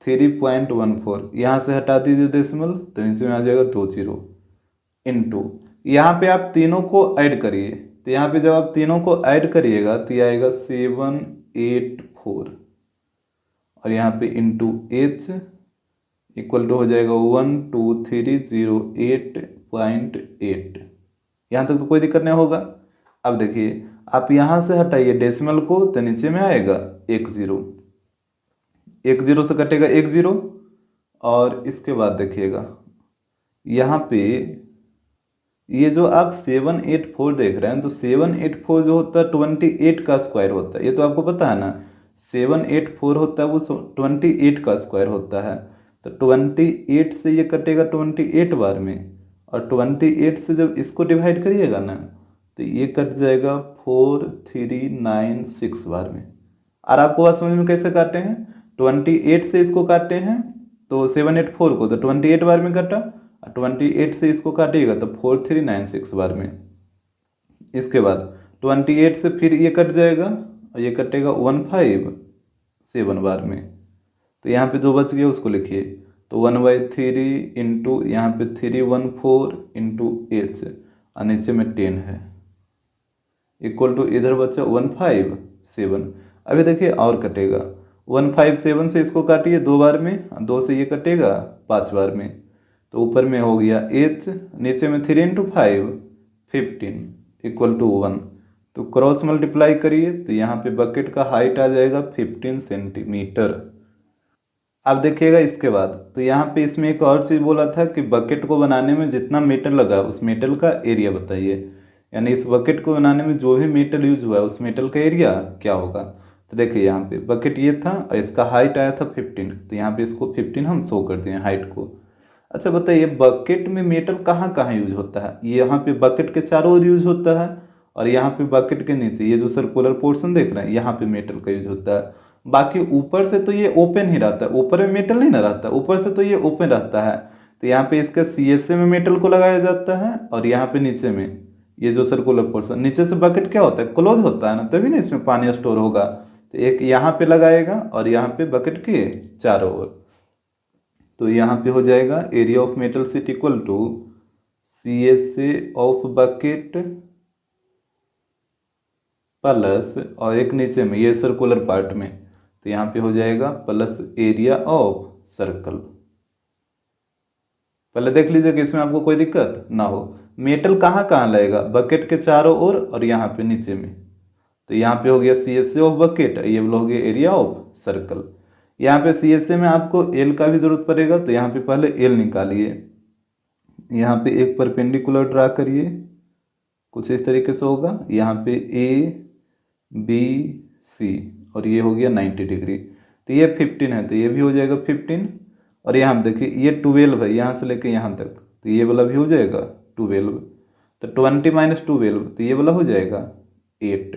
3.14, यहाँ से हटा दीजिए डेसिमल तो नीचे में आ जाएगा 20 इंटू यहाँ पे आप तीनों को ऐड करिए, तो यहाँ पे जब आप तीनों को ऐड करिएगा तो ये आएगा 784 और यहाँ पे इंटू एच इक्वल टू हो जाएगा 12308.8। यहाँ तक तो कोई दिक्कत नहीं होगा। अब देखिए आप यहाँ से हटाइए डेसिमल को तो नीचे में आएगा 10, 10 से कटेगा 10 और इसके बाद देखिएगा यहाँ पे ये जो आप 784 देख रहे हैं, तो 784 जो होता है 28 का स्क्वायर होता है, ये तो आपको पता है ना। 784 होता है वो 28 का स्क्वायर होता है, तो 28 से ये कटेगा 28 बार में और 28 से जब इसको डिवाइड करिएगा ना तो ये कट जाएगा 4396 बार में। और आपको बात समझ में कैसे काटे हैं, 28 से इसको काटे हैं तो 784 को तो 28 बार में काटा, 28 से इसको काटिएगा तो 4396 बार में। इसके बाद 28 से फिर ये कट जाएगा और ये कटेगा 157 बार में, तो यहाँ पे जो बच गया उसको लिखिए, तो 1/3 इंटू यहाँ पे 314 इंटू एच और नीचे में 10 है इक्वल टू इधर बचा 157। अभी देखिए और कटेगा 157 से इसको काटिए 2 बार में, 2 से ये कटेगा 5 बार में, तो ऊपर में हो गया एच, नीचे में 3 इंटू 5 15 इक्वल टू 1। तो क्रॉस मल्टीप्लाई करिए तो यहाँ पे बकेट का हाइट आ जाएगा 15 सेंटीमीटर। अब देखिएगा इसके बाद तो यहाँ पे इसमें एक और चीज़ बोला था कि बकेट को बनाने में जितना मेटल लगा उस मेटल का एरिया बताइए, यानी इस बकेट को बनाने में जो भी मेटल यूज हुआ है उस मेटल का एरिया क्या होगा। तो देखिए यहाँ पे बकेट ये था और इसका हाइट आया था 15, तो यहाँ पे इसको 15 हम शो कर दिए हाइट को। अच्छा बताइए बकेट में मेटल कहाँ कहाँ यूज होता है, ये यहाँ पे बकेट के चारों ओर यूज होता है और यहाँ पे बकेट के नीचे ये जो सर्कुलर पोर्शन देख रहे हैं यहाँ पे मेटल का यूज होता है। बाकी ऊपर से तो ये ओपन ही रहता है, ऊपर में मेटल नहीं ना रहता, ऊपर से तो ये ओपन रहता है, तो यहाँ पे इसका CSA में मेटल को लगाया जाता है और यहाँ पे नीचे में ये जो सर्कुलर पोर्शन नीचे से बकेट क्या होता है क्लोज होता है ना, तभी ना इसमें पानी स्टोर होगा। तो एक यहाँ पे लगाएगा और यहाँ पे बकेट के चारों ओर, तो यहाँ पे हो जाएगा area of metal sheet equal to CSA of bucket plus और एक नीचे में ये सर्कुलर पार्ट में, तो यहाँ पे हो जाएगा प्लस एरिया ऑफ सर्कल। पहले देख लीजिए कि इसमें आपको कोई दिक्कत ना हो। मेटल कहाँ कहाँ लगेगा, बकेट के चारों ओर और यहाँ पे नीचे में, तो यहाँ पे हो गया CSA ऑफ बकेट, ये वाला हो गया एरिया ऑफ सर्कल। यहाँ पे CSA में आपको एल का भी जरूरत पड़ेगा, तो यहाँ पे पहले एल निकालिए। यहाँ पे एक परपेंडिकुलर ड्रा करिए, कुछ इस तरीके से होगा। यहाँ पे ABC और ये हो गया 90 डिग्री, तो ये 15 है, तो ये भी हो जाएगा 15। और यहाँ देखिए ये 12 है, यहाँ से लेके यहाँ तक, तो ये वाला भी हो जाएगा 12। तो 20 - 12, तो ये वाला हो जाएगा 8।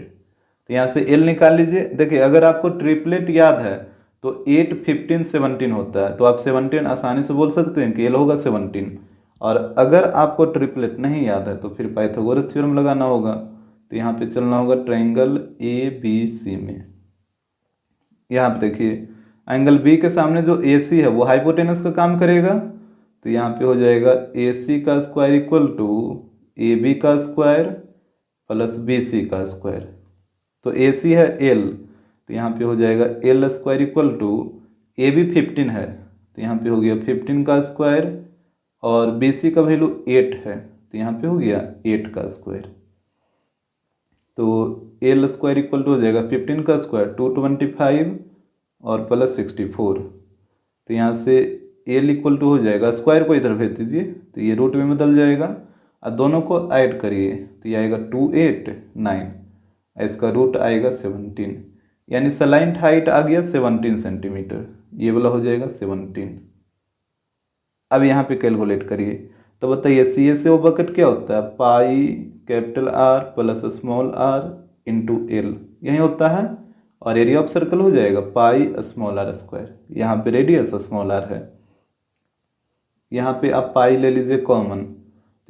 तो यहाँ से एल निकाल लीजिए। देखिए अगर आपको ट्रिपलेट याद है तो 8, 15, 17 होता है, तो आप 17 आसानी से बोल सकते हैं कि एल होगा 17। और अगर आपको ट्रिपलेट नहीं याद है तो फिर पाइथागोरस थ्योरम लगाना होगा। तो यहाँ पे चलना होगा ट्रायंगल ABC में। यहाँ पे देखिए एंगल बी के सामने जो AC है वो हाइपोटेनस का काम करेगा, तो यहाँ पे हो जाएगा AC का स्क्वायर इक्वल टू AB का स्क्वायर प्लस BC का स्क्वायर। तो AC है L, तो यहाँ पे हो जाएगा L square equal to AB 15 है, तो यहाँ पे हो गया 15 का स्क्वायर, और BC का वैल्यू 8 है, तो यहाँ पे हो गया 8 का स्क्वायर। तो L स्क्वायर इक्वल टू हो जाएगा 15 का स्क्वायर 225 और प्लस 64। तो यहाँ से L इक्वल टू हो जाएगा, स्क्वायर को इधर भेज दीजिए तो ये रूट में बदल जाएगा, और दोनों को ऐड करिए तो ये आएगा 289, इसका रूट आएगा 17, यानी सलाइंट हाइट आ गया 17 सेंटीमीटर, ये वाला हो जाएगा 17। अब यहाँ पे कैलकुलेट करिए, तो बताइए CSA ऑफ बकेट क्या होता है, pi capital R plus small r into L, यही होता है। और एरिया ऑफ सर्कल हो जाएगा पाई स्मॉल r स्क्वायर, यहाँ पे रेडियस स्मॉल r है, यहाँ पे आप पाई ले लीजिए कॉमन,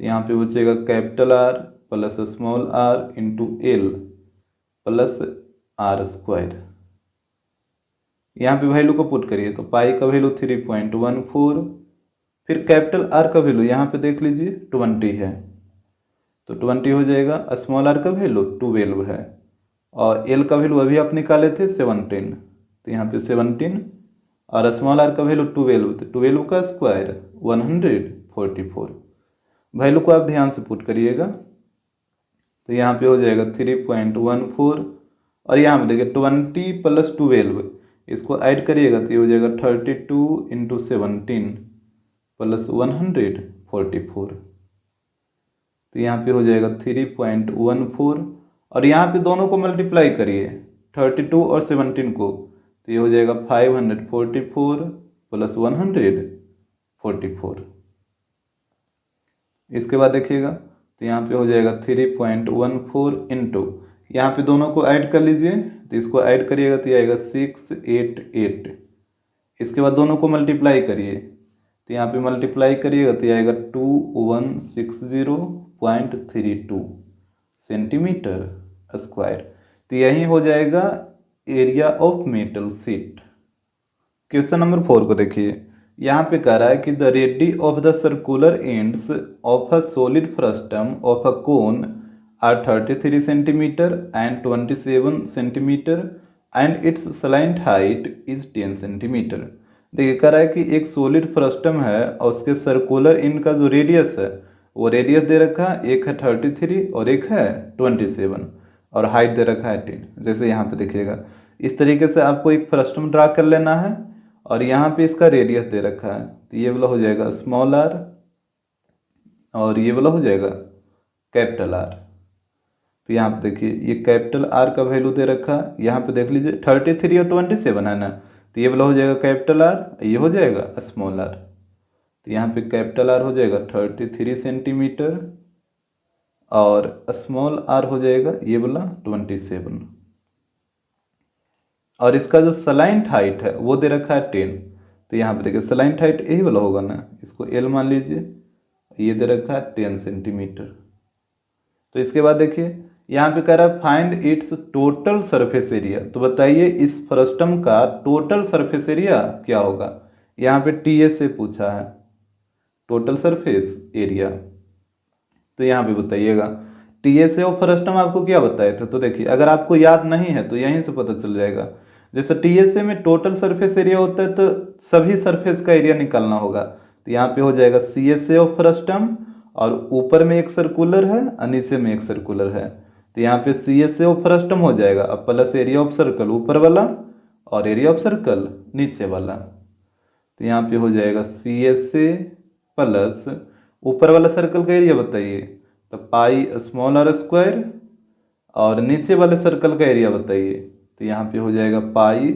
तो यहाँ पे बचेगा capital R plus small r into L plus r square. यहाँ पे वैल्यू को पुट करिए, तो पाई का वैल्यू 3.14, फिर कैपिटल R का वैल्यू यहाँ पे देख लीजिए 20 है, तो 20 हो जाएगा। स्मॉल r का वैल्यू 12 है, और L का वैल्यू अभी आप निकाले थे 17, तो यहाँ पे 17, और स्मॉल r का वैल्यू 12, तो 12 का स्क्वायर 144। वैल्यू को आप ध्यान से पुट करिएगा, तो यहाँ पे हो जाएगा 3.14, और यहाँ पे देखिए 20 प्लस 12, इसको ऐड करिएगा तो ये हो जाएगा 32 इंटू 17 प्लस 144, तो यहाँ पे हो जाएगा 3.14, और यहाँ पे दोनों को मल्टीप्लाई करिए 32 और 17 को, तो ये हो जाएगा 544 प्लस 144। इसके बाद देखिएगा तो यहाँ पे हो जाएगा 3.14 इंटू, यहाँ पे दोनों को ऐड कर लीजिए, तो इसको ऐड करिएगा तो ये आएगा 688। इसके बाद दोनों को मल्टीप्लाई करिए, तो यहाँ पे मल्टीप्लाई करिएगा तो ये आएगा 2160.32 सेंटीमीटर स्क्वायर। तो यही हो जाएगा area of metal sheet. Question number 4 को देखिए, यहाँ पे कह रहा है कि the radii of the circular ends of a solid frustum of a cone are 33 centimetre and 27 centimetre and its slant height is 10 centimetre. देखिए कह रहा है कि एक सॉलिड फ्रस्टम है और उसके सर्कुलर एंड का जो रेडियस है वो रेडियस दे रखा है, एक है 33 और एक है 27, और हाइट दे रखा है 10। जैसे यहाँ पे देखिएगा इस तरीके से आपको एक फ्रस्टम ड्रा कर लेना है, और यहाँ पे इसका रेडियस दे रखा है, तो ये वाला हो जाएगा स्मॉल r और ये वाला हो जाएगा कैपिटल R। तो यहाँ पे देखिए ये कैपिटल R का वैल्यू दे रखा है, यहाँ पे देख लीजिए 33 और 27 है ना, तो ये वाला हो जाएगा कैपिटल R, ये हो जाएगा स्मॉल r। तो यहाँ पे कैपिटल R हो जाएगा 33 सेंटीमीटर और स्मॉल r हो जाएगा ये वाला 27, और इसका जो स्लाइंट हाइट है वो दे रखा है 10। तो यहाँ पे देखिए स्लाइंट हाइट यही वाला होगा ना, इसको L मान लीजिए, ये दे रखा है 10 सेंटीमीटर। तो इसके बाद देखिए यहाँ पे कह रहा है find its total surface area. तो बताइए इस फ्रस्टम का टोटल सरफेस एरिया क्या होगा। यहाँ पे TA से पूछा है टोटल सरफेस एरिया, तो यहाँ पे बताइएगा TA से और फ्रस्टम आपको क्या बताए थे। तो देखिए अगर आपको याद नहीं है तो यहीं से पता चल जाएगा। जैसे TA में टोटल सरफेस एरिया होता है तो सभी सरफेस का एरिया निकालना होगा, तो यहाँ पे हो जाएगा CSA ऑफ फ्रस्टम, और ऊपर में एक सर्कुलर है और नीचे में एक सर्कुलर है, तो यहाँ पे सी एस से वो फ्रस्टम हो जाएगा, अब प्लस एरिया ऑफ सर्कल ऊपर वाला और एरिया ऑफ सर्कल नीचे वाला। तो यहाँ पे हो जाएगा सी एस से प्लस ऊपर वाला सर्कल का एरिया बताइए, तो पाई स्मॉल आर स्क्वायर, और नीचे वाले सर्कल का एरिया बताइए, तो यहाँ पे हो जाएगा पाई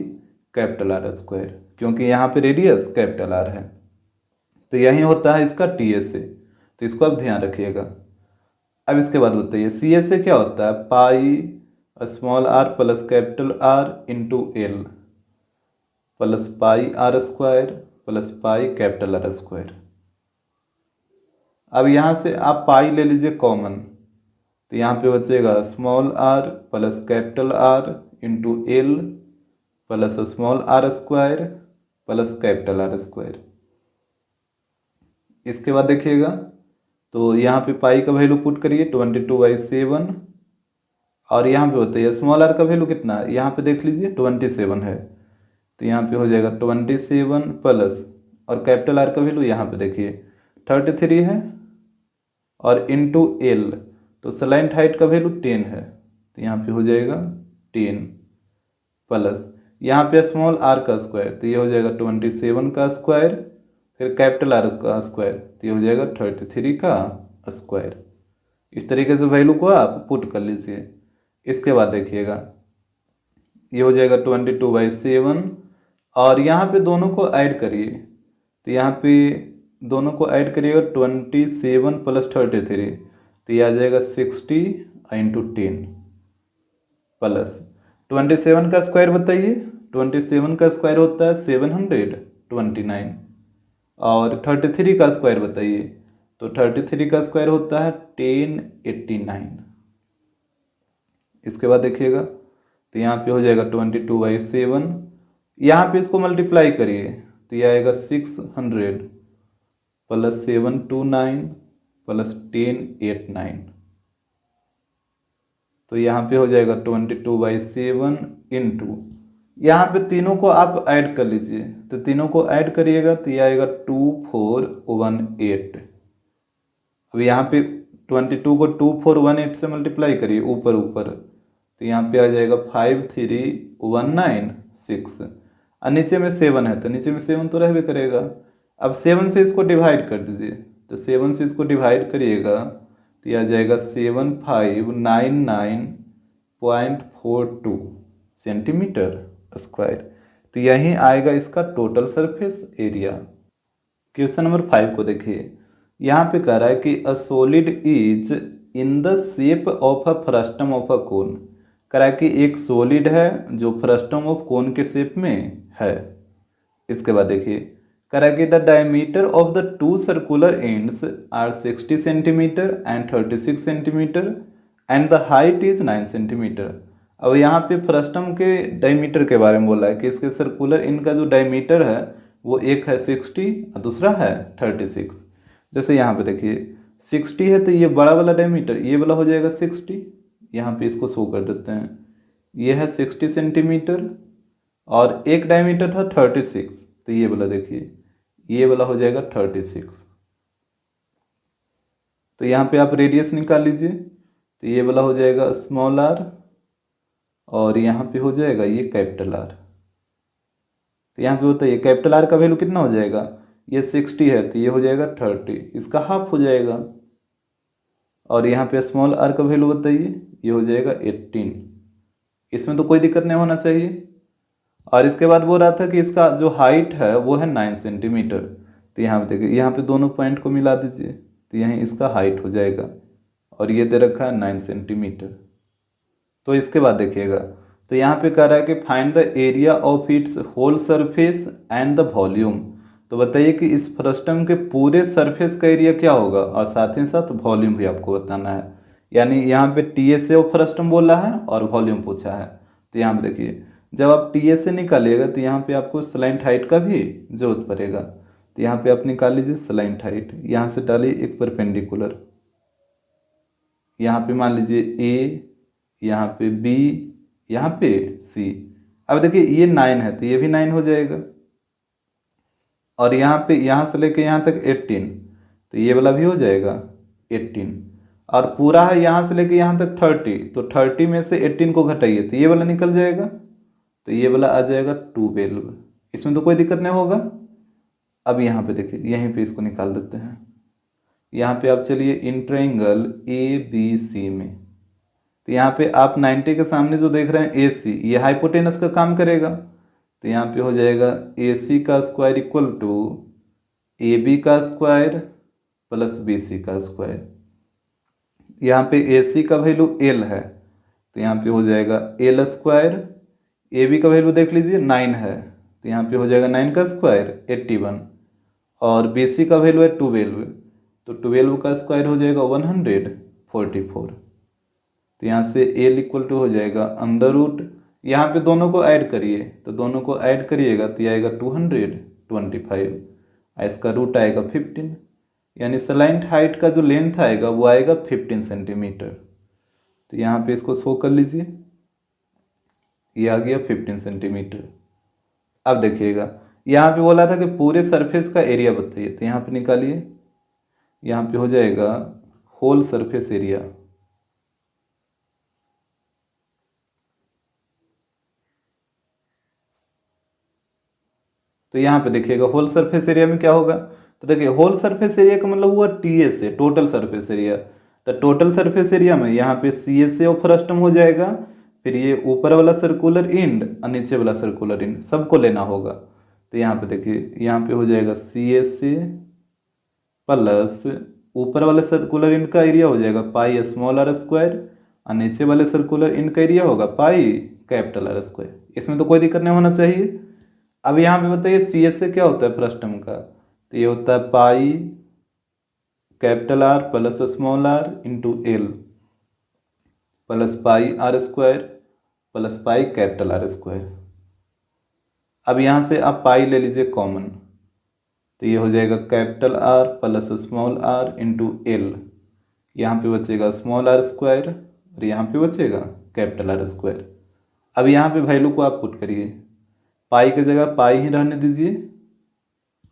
कैपिटल आर स्क्वायर, क्योंकि यहाँ पे रेडियस कैपिटल आर है। तो यही होता है इसका टी एस से, तो इसको आप ध्यान रखिएगा। अब इसके बाद बताइए सी एस से क्या होता है, pi small R plus capital R into L plus pi R square plus pi capital R square. अब यहाँ से आप पाई ले लीजिए कॉमन, तो यहाँ पे बचेगा small R plus capital R into L plus small R square plus capital R square. इसके बाद देखिएगा, तो यहाँ पे पाई का वैल्यू पुट करिए 22/7, और यहाँ पे बताइए स्मॉल आर का वैल्यू कितना है, यहाँ पे देख लीजिए 27 है, तो यहाँ पे हो जाएगा 27 प्लस, और कैपिटल आर का वैल्यू यहाँ पे देखिए 33 है, और इंटू एल, तो स्लैंट हाइट का वैल्यू 10 है, तो यहाँ पे हो जाएगा 10 प्लस यहाँ पे स्मॉल आर का स्क्वायर, तो ये हो जाएगा 27 का स्क्वायर, फिर कैपिटल आर का स्क्वायर, तो ये हो जाएगा 33 का स्क्वायर। इस तरीके से वैल्यू को आप पुट कर लीजिए। इसके बाद देखिएगा ये हो जाएगा 22/7, और यहाँ पे दोनों को ऐड करिए, तो यहाँ पे दोनों को ऐड करिएगा 27 प्लस 33, तो ये आ जाएगा 60 इंटू 10 प्लस 27 का स्क्वायर बताइए, 27 का स्क्वायर होता है 729, और 33 का स्क्वायर बताइए, तो 33 का स्क्वायर होता है 1089। इसके बाद देखिएगा, तो यहाँ पे हो जाएगा 22/7, यहाँ पे इसको मल्टीप्लाई करिए, तो ये आएगा 600 प्लस 729 प्लस 1089, तो यहाँ पे हो जाएगा 22/7 इंटू, यहाँ पे तीनों को आप ऐड कर लीजिए, तो तीनों को ऐड करिएगा, तो ये आएगा 2418। अब यहाँ पे 22 को 2418 से मल्टीप्लाई करिए ऊपर ऊपर, तो यहाँ पे आ जाएगा 53196, और नीचे में 7 है, तो नीचे में 7 तो रहबे करेगा। अब 7 से इसको डिवाइड कर दीजिए, तो 7 से इसको डिवाइड करिएगा, तो ये आ जाएगा 7599.42 सेंटीमीटर स्क्वायर। तो यही आएगा इसका total surface area. Question number 5 को देखिए, यहाँ पे कह रहा है कि a solid is in the shape of a frustum of a cone. कह रहा है कि एक सॉलिड है जो फ्रस्टम ऑफ कोन के शेप में है। इसके बाद देखिए, कह रहा है कि the diameter of the two circular ends are 60 centimetre and 36 centimetre and the height is 9 centimetre. अब यहाँ पे फ्रस्टम के डायमीटर के बारे में बोला है कि इसके सर्कुलर एंड का जो डायमीटर है वो एक है 60 और दूसरा है 36। जैसे यहाँ पे देखिए 60 है, तो ये बड़ा वाला डायमीटर ये वाला हो जाएगा 60, यहाँ पे इसको शो कर देते हैं, ये है 60 सेंटीमीटर, और एक डायमीटर था 36, तो ये वाला देखिए ये वाला हो जाएगा 36। तो यहाँ पे आप रेडियस निकाल लीजिए, तो ये वाला हो जाएगा स्मॉल आर, और यहाँ पे हो जाएगा ये कैपिटल आर। तो यहाँ पे होता है ये कैपिटल आर का वैल्यू कितना हो जाएगा, ये 60 है, तो ये हो जाएगा 30, इसका हाफ हो जाएगा, और यहाँ पे स्मॉल आर का वैल्यू बताइए, ये हो जाएगा 18। इसमें तो कोई दिक्कत नहीं होना चाहिए। और इसके बाद बोल रहा था कि इसका जो हाइट है वो है 9 सेंटीमीटर, तो यहाँ पे देखिए यहाँ पे दोनों पॉइंट को मिला दीजिए, तो यहीं इसका हाइट हो जाएगा, और ये दे रखा है 9 सेंटीमीटर। तो इसके बाद देखिएगा, तो यहाँ पे कह रहा है कि find the area of its whole surface and the volume. तो बताइए कि इस फ्रस्टम के पूरे सरफेस का एरिया क्या होगा, और साथ ही साथ वॉल्यूम भी आपको बताना है। यानी यहाँ पे टी एस से फ्रस्टम बोला है और वॉल्यूम पूछा है। तो यहाँ पे देखिए, जब आप टी एस से निकालिएगा तो यहाँ पे आपको स्लैंट हाइट का भी जरूरत पड़ेगा। तो यहाँ पे आप निकाल लीजिए स्लैंट हाइट, यहाँ से डालिए एक परपेंडिकुलर, यहाँ पे मान लीजिए ए, यहाँ पे बी, यहाँ पे सी। अब देखिए ये 9 है, तो ये भी 9 हो जाएगा, और यहाँ पे यहाँ से लेके यहाँ तक 18, तो ये वाला भी हो जाएगा 18, और पूरा है यहाँ से लेके यहाँ तक 30, तो 30 में से 18 को घटाइए तो ये वाला निकल जाएगा, तो ये वाला आ जाएगा 12। इसमें तो कोई दिक्कत नहीं होगा। अब यहाँ पे देखिए, यहीं पे इसको निकाल देते हैं। यहाँ पे आप चलिए इन ट्रायंगल ABC में, तो यहाँ पे आप 90 के सामने जो देख रहे हैं AC, ये हाइपोटेनस का काम करेगा। तो यहाँ पे हो जाएगा AC का स्क्वायर इक्वल टू AB का स्क्वायर प्लस BC का स्क्वायर। यहाँ पे AC का वैल्यू L है, तो यहाँ पे हो जाएगा L स्क्वायर। AB का वैल्यू देख लीजिए 9 है, तो यहाँ पे हो जाएगा 9 का स्क्वायर 81, और BC का वैल्यू है 12, तो 12 का स्क्वायर हो जाएगा 144। तो यहाँ से L इक्वल टू हो जाएगा अंडर रूट, यहाँ पे दोनों को ऐड करिए, तो दोनों को ऐड करिएगा तो ये आएगा 225, इसका रूट आएगा 15, यानी स्लैंट हाइट का जो लेंथ आएगा वो आएगा 15 सेंटीमीटर। तो यहाँ पे इसको शो कर लीजिए, ये आ गया 15 सेंटीमीटर। अब देखिएगा यहाँ पे बोला था कि पूरे सरफेस का एरिया बताइए, तो यहाँ पे निकालिए, यहाँ पे हो जाएगा होल सरफेस एरिया। तो यहाँ पे देखिएगा होल सरफेस एरिया में क्या होगा, तो देखिए होल सरफेस एरिया का मतलब हुआ TS है, टोटल सरफेस एरिया। तो टोटल सरफेस एरिया में यहाँ पे CSA ऑफ फ्रस्टम हो जाएगा, फिर ये ऊपर वाला सर्कुलर एंड और नीचे वाला सर्कुलर एंड सबको लेना होगा। तो यहाँ पे देखिए, यहाँ पे हो जाएगा CSA प्लस ऊपर वाले सर्कुलर एंड का एरिया हो जाएगा पाई स्मॉल r स्क्वायर, और नीचे वाले सर्कुलर एंड का एरिया होगा पाई कैपिटल R स्क्वायर। इसमें तो कोई दिक्कत नहीं होना चाहिए। अब यहाँ पे बताइए CSA क्या होता है फ्रस्टम का, तो ये होता है pi capital R plus small r into L plus pi R square plus pi capital R square. अब यहाँ से आप पाई ले लीजिए कॉमन, तो ये हो जाएगा capital R plus small r into L, यहाँ पे बचेगा स्मॉल r स्क्वायर और यहाँ पे बचेगा कैपिटल R स्क्वायर। अब यहाँ पे वैल्यू को आप पुट करिए, पाई की जगह पाई ही रहने दीजिए,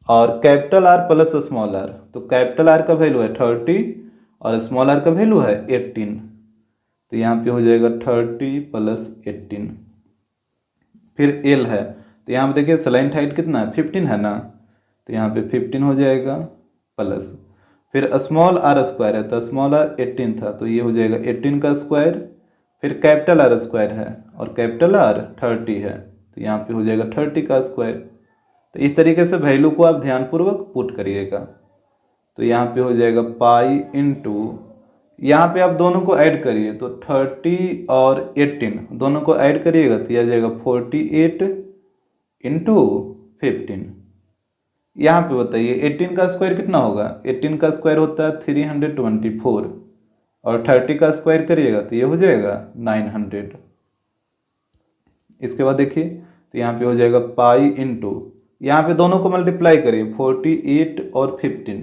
और capital R plus small r, तो कैपिटल R का वैल्यू है 30 और स्मॉल r का वैल्यू है 18, तो यहाँ पे हो जाएगा 30 प्लस 18। फिर L है, तो यहाँ पे देखिए स्लैंट हाइट कितना है 15 है ना, तो यहाँ पे 15 हो जाएगा प्लस, फिर स्मॉल r स्क्वायर है, तो स्मॉल r 18 था, तो ये हो जाएगा 18 का स्क्वायर, फिर कैपिटल R स्क्वायर है और कैपिटल R 30 है, तो यहाँ पे हो जाएगा 30 का स्क्वायर। तो इस तरीके से वैल्यू को आप ध्यानपूर्वक पुट करिएगा। तो यहाँ पे हो जाएगा पाई इंटू, यहाँ पे आप दोनों को ऐड करिए, तो 30 और 18 दोनों को ऐड करिएगा तो यह आ जाएगा 48 इंटू 15। यहाँ पे बताइए 18 का स्क्वायर कितना होगा, 18 का स्क्वायर होता है 324, और 30 का स्क्वायर करिएगा तो ये हो जाएगा 900। इसके बाद देखिए, तो यहाँ पे हो जाएगा पाई इंटू, यहाँ पे दोनों को मल्टीप्लाई करिए 48 और 15,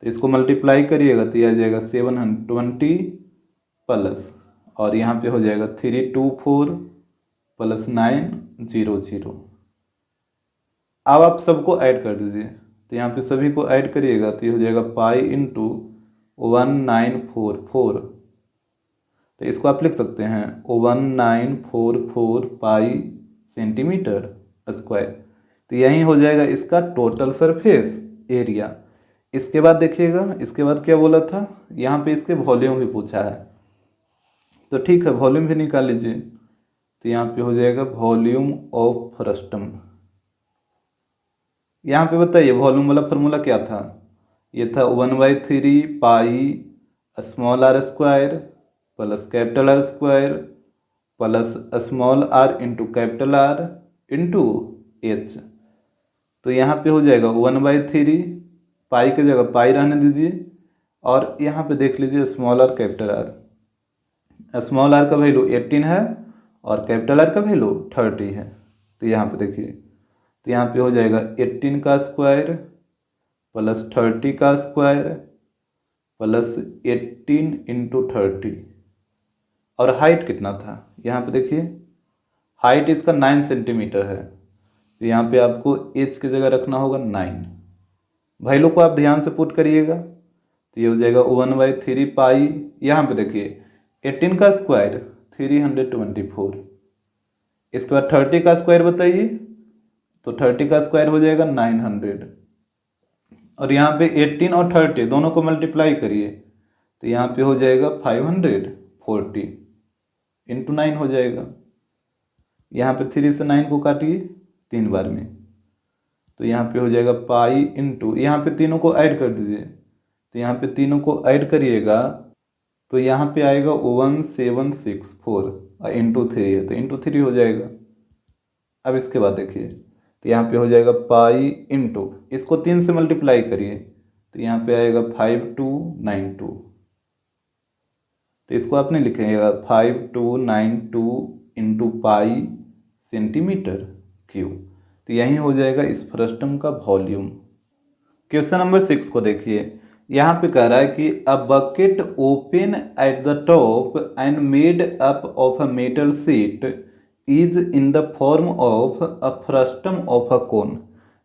तो इसको मल्टीप्लाई करिएगा तो ये आ जाएगा 720 प्लस, और यहाँ पे हो जाएगा 324 प्लस 900। अब आप सबको ऐड कर दीजिए, तो यहाँ पे सभी को ऐड करिएगा तो ये हो जाएगा पाई इंटू 1944, तो इसको आप लिख सकते हैं 1944 पाई सेंटीमीटर स्क्वायर। तो यही हो जाएगा इसका टोटल सरफेस एरिया। इसके बाद देखिएगा, इसके बाद क्या बोला था, यहाँ पे इसके वॉल्यूम भी पूछा है, तो ठीक है वॉल्यूम भी निकाल लीजिए। तो यहाँ पे हो जाएगा वॉल्यूम ऑफ फ्रस्टम। यहाँ पे बताइए वॉल्यूम वाला फॉर्मूला क्या था, ये था 1/3 pi small r square plus capital R square plus small r into capital R into H। तो यहाँ पे हो जाएगा 1/3, पाई की जगह पाई रहने दीजिए, और यहाँ पे देख लीजिए small r capital R, small r का वैल्यू 18 है और कैपिटल R का वैल्यू 30 है। तो यहाँ पे देखिए, तो यहाँ पे हो जाएगा 18 का स्क्वायर प्लस 30 का स्क्वायर प्लस 18 इंटू 30, और हाइट कितना था, यहाँ पे देखिए हाइट इसका 9 सेंटीमीटर है, तो यहाँ पे आपको h की जगह रखना होगा 9। वैल्यू को आप ध्यान से पुट करिएगा, तो ये हो जाएगा 1/3 पाई, यहाँ पे देखिए 18 का स्क्वायर 324, इसके बाद 30 का स्क्वायर बताइए, तो 30 का स्क्वायर हो जाएगा 900, और यहाँ पे 18 और 30 दोनों को मल्टीप्लाई करिए तो यहाँ पे हो जाएगा 540 इंटू 9 हो जाएगा। यहाँ पे 3 से 9 को काटिए 3 बार में, तो यहाँ पे हो जाएगा पाई इंटू, यहाँ पे तीनों को ऐड कर दीजिए, तो यहाँ पे तीनों को ऐड करिएगा तो यहाँ पे आएगा 1764 और इंटू 3 है तो इंटू 3 हो जाएगा। अब इसके बाद देखिए तो यहाँ पे हो जाएगा पाई इंटू, इसको 3 से मल्टीप्लाई करिए तो यहाँ पे आएगा 5292, तो इसको आपने लिखेगा 5292 इंटू पाई सेंटीमीटर क्यूब, तो यही हो जाएगा इस फ्रस्टम का वॉल्यूम। क्वेश्चन नंबर 6 को देखिए, यहाँ पे कह रहा है कि a bucket open at the top and made up of a metal sheet is in the form of a frustum of a cone.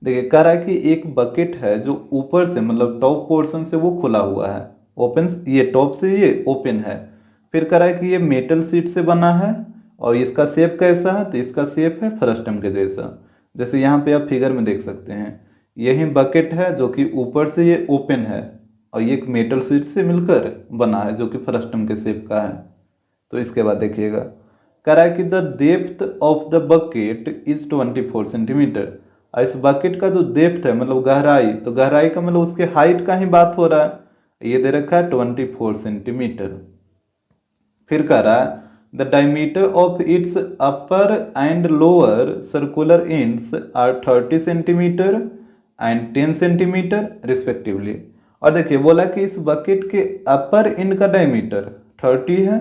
देखिए कह रहा है कि एक बकेट है जो ऊपर से मतलब टॉप पोर्शन से वो खुला हुआ है, ओपन, ये टॉप से ये ओपन है, फिर कह रहा है कि ये मेटल शीट से बना है और इसका शेप कैसा है, तो इसका शेप है फ्रस्टम के जैसा, जैसे यहाँ पे आप फिगर में देख सकते हैं। यही बकेट है जो कि ऊपर से ये ओपन है और ये एक मेटल शीट से मिलकर बना है जो कि फ्रस्टम के शेप का है। तो इसके बाद देखिएगा कह रहा है कि the depth of the bucket is 24 centimetre. इस बकेट का जो डेप्थ है मतलब गहराई, तो गहराई का मतलब उसके हाइट का ही बात हो रहा है, ये दे रखा है 24 सेंटीमीटर। फिर कह रहा है the diameter of its upper and lower circular ends are 30 centimetre and 10 centimetre respectively. और देखिए बोला कि इस बकेट के अपर एंड का डायमीटर 30 है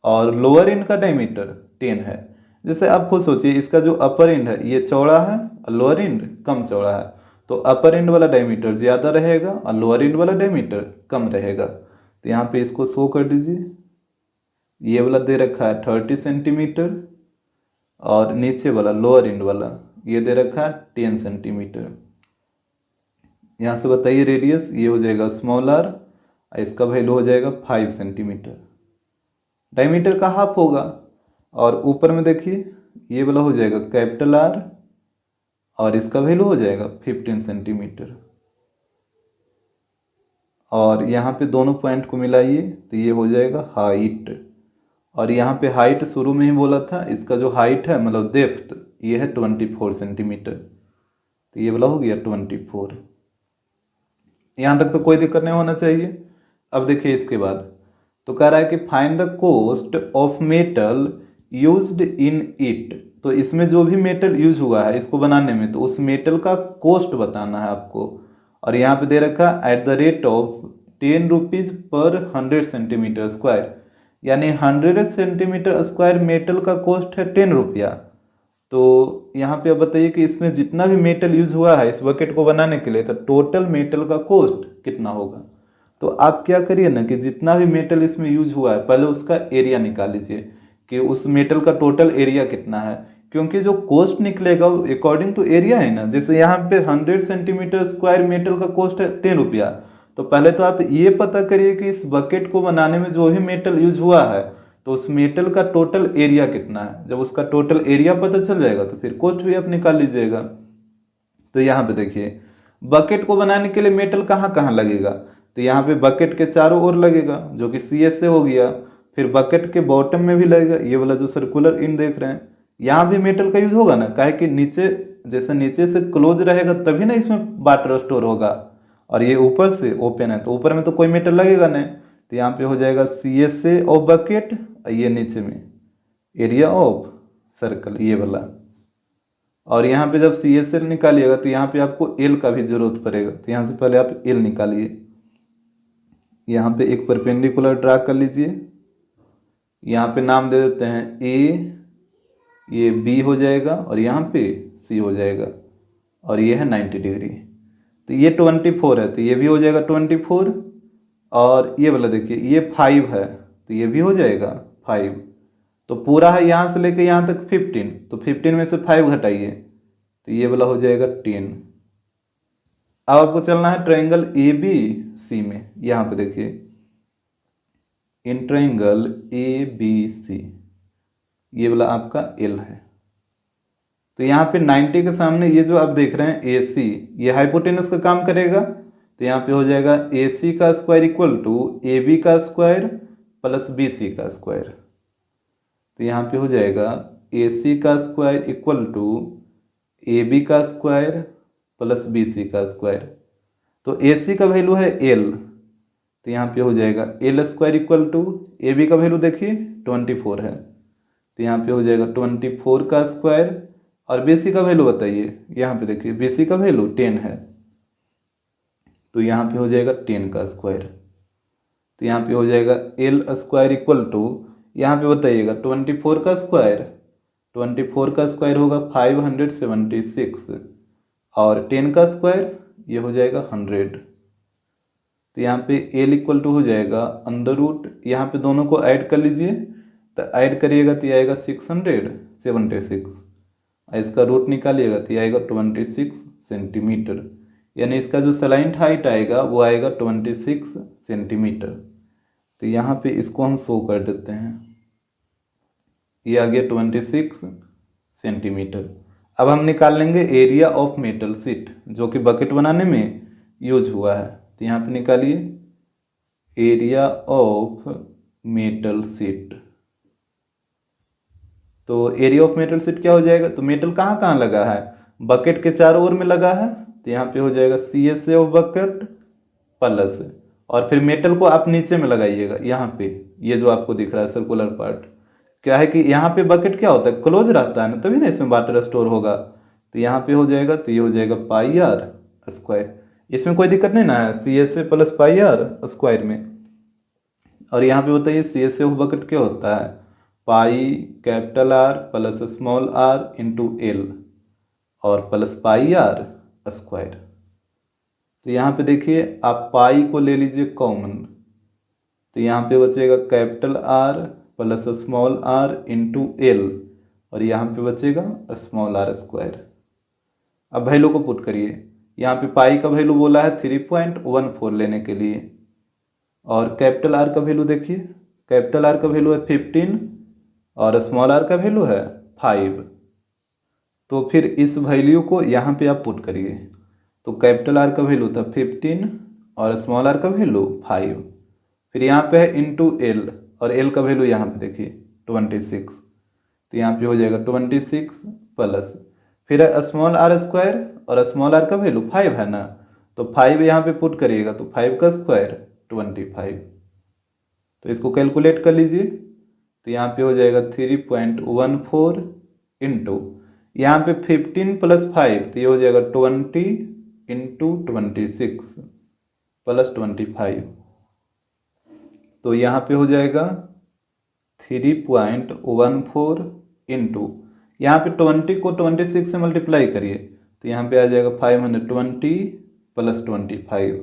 और लोअर एंड का डायमीटर 10 है। जैसे आप खुद सोचिए इसका जो अपर एंड है ये चौड़ा है और लोअर एंड कम चौड़ा है, तो अपर एंड वाला डायमीटर ज़्यादा रहेगा और लोअर एंड वाला डायमीटर कम रहेगा। तो यहाँ पे इसको शो कर दीजिए, ये वाला दे रखा है 30 सेंटीमीटर और नीचे वाला लोअर एंड वाला ये दे रखा है 10 सेंटीमीटर। यहाँ से बताइए रेडियस, ये हो जाएगा स्मॉल आर, इसका वैल्यू हो जाएगा 5 सेंटीमीटर, डायमीटर का हाफ होगा। और ऊपर में देखिए ये वाला हो जाएगा कैपिटल आर और इसका वैल्यू हो जाएगा 15 सेंटीमीटर। और यहाँ पे दोनों पॉइंट को मिलाइए तो ये हो जाएगा हाइट, और यहाँ पे हाइट शुरू में ही बोला था, इसका जो हाइट है मतलब डेप्थ ये है 24 सेंटीमीटर, तो ये वाला हो गया 24। यहाँ तक तो कोई दिक्कत नहीं होना चाहिए। अब देखिए इसके बाद तो कह रहा है कि find the cost of metal used in it. तो इसमें जो भी मेटल यूज हुआ है इसको बनाने में, तो उस मेटल का कॉस्ट बताना है आपको। और यहाँ पे दे रखा eight the rate of 10 rupees पर 100 सेंटीमीटर स्क्वायर, यानी 100 सेंटीमीटर स्क्वायर मेटल का कॉस्ट है 10 रुपया। तो यहाँ पे अब बताइए कि इसमें जितना भी मेटल यूज हुआ है इस बकेट को बनाने के लिए, तो टोटल मेटल का कॉस्ट कितना होगा। तो आप क्या करिए ना कि जितना भी मेटल इसमें यूज हुआ है पहले उसका एरिया निकाल लीजिए कि उस मेटल का टोटल एरिया कितना है, क्योंकि जो कॉस्ट निकलेगा वो अकॉर्डिंग टू एरिया है ना। जैसे यहाँ पे 100 सेंटीमीटर स्क्वायर मेटल का कॉस्ट है 10 रुपया, तो पहले तो आप ये पता करिए कि इस बकेट को बनाने में जो भी मेटल यूज हुआ है तो उस मेटल का टोटल एरिया कितना है। जब उसका टोटल एरिया पता चल जाएगा तो फिर कॉस्ट भी आप निकाल लीजिएगा। तो यहाँ पे देखिए बकेट को बनाने के लिए मेटल कहाँ कहाँ लगेगा, तो यहाँ पे बकेट के चारों ओर लगेगा जो कि CS से हो गया, फिर बकेट के बॉटम में भी लगेगा, ये वाला जो सर्कुलर इन देख रहे हैं यहाँ भी मेटल का यूज होगा ना, काहे कि नीचे जैसे नीचे से क्लोज रहेगा तभी ना इसमें वाटर स्टोर होगा, और ये ऊपर से ओपन है तो ऊपर में तो कोई मेटल लगेगा नहीं। तो यहाँ पे हो जाएगा CS से ऑफ बकेट, ये नीचे में एरिया ऑफ सर्कल ये वाला। और यहाँ पे जब CS से निकालिएगा तो यहाँ पे आपको L का भी जरूरत पड़ेगा, तो यहाँ से पहले आप L निकालिए। यहाँ पे एक परपेंडिकुलर ड्रा कर लीजिए, यहाँ पे नाम दे देते हैं A, ये B हो जाएगा और यहाँ पे C हो जाएगा, और ये है 90 डिग्री। तो ये 24 है तो ये भी हो जाएगा 24, और ये वाला देखिए ये 5 है तो ये भी हो जाएगा 5। तो पूरा है यहाँ से लेके यहाँ तक 15, तो 15 में से 5 घटाइए तो ये वाला हो जाएगा 10। अब आपको चलना है ट्रायंगल ए बी सी में। यहाँ पे देखिए in triangle A B C ये वाला आपका एल है। तो यहाँ पे 90 के सामने ये जो आप देख रहे हैं ए सी, ये हाइपोटेनस का काम करेगा। तो यहाँ पे हो जाएगा ए सी का square equal to A B का स्क्वायर प्लस बी सी का स्क्वायर। तो यहाँ पे हो जाएगा ए सी का square equal to A B का स्क्वायर प्लस बी सी का स्क्वायर। तो ए सी का वैल्यू है एल, तो यहाँ पे हो जाएगा L square equal to A B का वैल्यू देखिए 24 है, तो यहाँ पे हो जाएगा 24 का स्क्वायर। और बी सी का वैल्यू बताइए, यहाँ पे देखिए बी सी का वैल्यू 10 है, तो यहाँ पे हो जाएगा 10 का स्क्वायर। तो यहाँ पे हो जाएगा एल स्क्वायर इक्वल टू, यहाँ पे बताइएगा 24 का स्क्वायर, 24 का स्क्वायर होगा 576 और 10 का स्क्वायर ये हो जाएगा 100। तो यहाँ पे एल इक्वल टू हो जाएगा अंडर रूट, यहाँ पे दोनों को ऐड कर लीजिए, तो ऐड करिएगा तो ये आएगा 676, इसका रूट निकालिएगा तो ये आएगा 26 सेंटीमीटर, यानी इसका जो स्लाइंट हाइट आएगा वो आएगा 26 सेंटीमीटर। तो यहाँ पे इसको हम शो कर देते हैं, ये आ गया 26 सेंटीमीटर। अब हम निकाल लेंगे एरिया ऑफ मेटल शीट जो कि बकेट बनाने में यूज हुआ है। तो यहाँ पे निकालिए एरिया ऑफ मेटल शीट। तो एरिया ऑफ मेटल शीट क्या हो जाएगा, तो मेटल कहाँ कहाँ लगा है, बकेट के चारों ओर में लगा है, तो यहाँ पे हो जाएगा C S A of bucket plus, और फिर मेटल को आप नीचे में लगाइएगा यहाँ पे, ये जो आपको दिख रहा है सर्कुलर पार्ट। क्या है कि यहाँ पे बकेट क्या होता है, क्लोज रहता है ना, तभी ना इसमें वाटर स्टोर होगा। तो यहाँ पे हो जाएगा, तो ये हो जाएगा पाई आर स्क्वायर, इसमें कोई दिक्कत नहीं ना है, C S A plus pi R square में। और यहाँ पे बताइए C S A of bucket क्या होता है, pi capital R plus small R into L और प्लस पाई आर स्क्वायर। तो यहाँ पे देखिए आप पाई को ले लीजिए कॉमन, तो यहाँ पे बचेगा capital R plus small R into L और यहाँ पे बचेगा स्मॉल आर स्क्वायर। अब वैल्यू को पुट करिए, यहाँ पे पाई का वैल्यू बोला है 3.14 लेने के लिए, और कैपिटल आर का वैल्यू देखिए, कैपिटल आर का वैल्यू है 15 और स्मॉल आर का वैल्यू है 5। तो फिर इस वैल्यू को यहाँ पे आप पुट करिए, तो कैपिटल आर का वैल्यू था 15 और स्मॉल आर का वैल्यू 5, फिर यहाँ पे है इंटू एल और एल का वैल्यू यहाँ पे देखिए 26, तो यहाँ पे हो जाएगा 26 प्लस फिर स्मॉल आर स्क्वायर और स्मॉल आर का वैल्यू 5 है ना, तो 5 यहाँ पे पुट करिएगा, तो 5 का स्क्वायर 25। तो इसको कैलकुलेट कर लीजिए, तो यहाँ पे हो जाएगा 3.14 इंटू यहाँ पे 15 प्लस 5, तो ये हो जाएगा 20 इंटू 26 प्लस 25। तो यहाँ पे हो जाएगा 3.14 इंटू यहाँ पे 20 को 26 से मल्टीप्लाई करिए, तो यहाँ पे आ जाएगा 520 प्लस 25।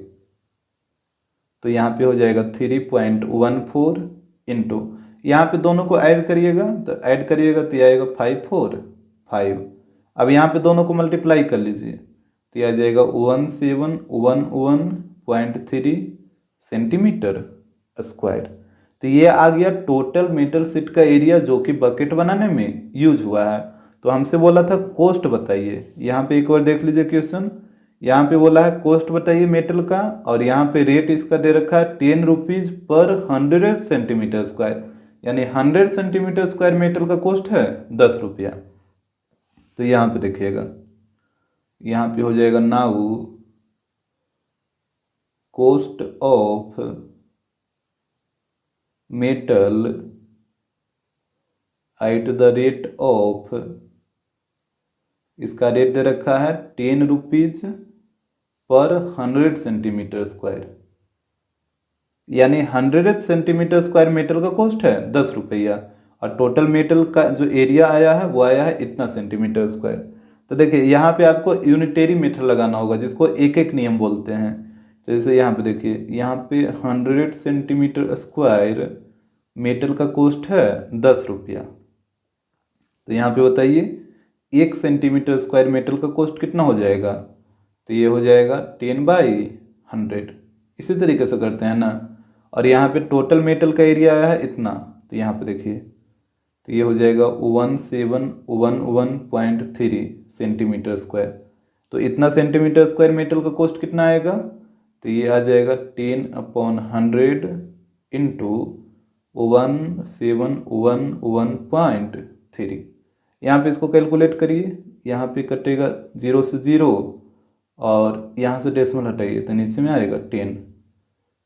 तो यहाँ पे हो जाएगा 3.14 इंटू यहाँ पे दोनों को ऐड करिएगा, तो ऐड करिएगा तो ये आएगा 545। अब यहाँ पे दोनों को मल्टीप्लाई कर लीजिए, तो ये आ जाएगा 1711.3 सेंटीमीटर स्क्वायर। तो ये आ गया टोटल मेटल शीट का एरिया जो कि बकेट बनाने में यूज हुआ है। तो हमसे बोला था कॉस्ट बताइए, यहाँ पे एक बार देख लीजिए क्वेश्चन, यहाँ पे बोला है कॉस्ट बताइए मेटल का, और यहाँ पे रेट इसका दे रखा है 10 रुपीज़ पर 100 सेंटीमीटर स्क्वायर, यानी 100 सेंटीमीटर स्क्वायर मेटल का कॉस्ट है 10 रुपया। तो यहाँ पे देखिएगा, यहाँ पे हो जाएगा now cost of metal at the rate of, इसका रेट दे रखा है 10 रुपीज़ पर 100 सेंटीमीटर स्क्वायर, यानी 100 सेंटीमीटर स्क्वायर मेटल का कॉस्ट है 10 रुपया, और टोटल मेटल का जो एरिया आया है वो आया है इतना सेंटीमीटर स्क्वायर। तो देखिए यहाँ पे आपको यूनिटरी मेथड लगाना होगा जिसको एक एक नियम बोलते हैं। तो जैसे यहाँ पे देखिए, यहाँ पे 100 सेंटीमीटर स्क्वायर मेटल का कॉस्ट है 10 रुपया, तो यहाँ पे बताइए 1 सेंटीमीटर स्क्वायर मेटल का कॉस्ट कितना हो जाएगा, तो ये हो जाएगा 10/100। इसी तरीके से करते हैं ना। और यहाँ पे टोटल मेटल का एरिया आया है इतना, तो यहाँ पे देखिए, तो ये हो जाएगा 1711.3 सेंटीमीटर स्क्वायर। तो इतना सेंटीमीटर स्क्वायर मेटल का कॉस्ट कितना आएगा, तो ये आ जाएगा 10/100 इंटू 1711.3। यहाँ पे इसको कैलकुलेट करिए, यहाँ पे कटेगा 0 से 0 और यहाँ से डेसिमल हटाइए तो नीचे में आएगा 10।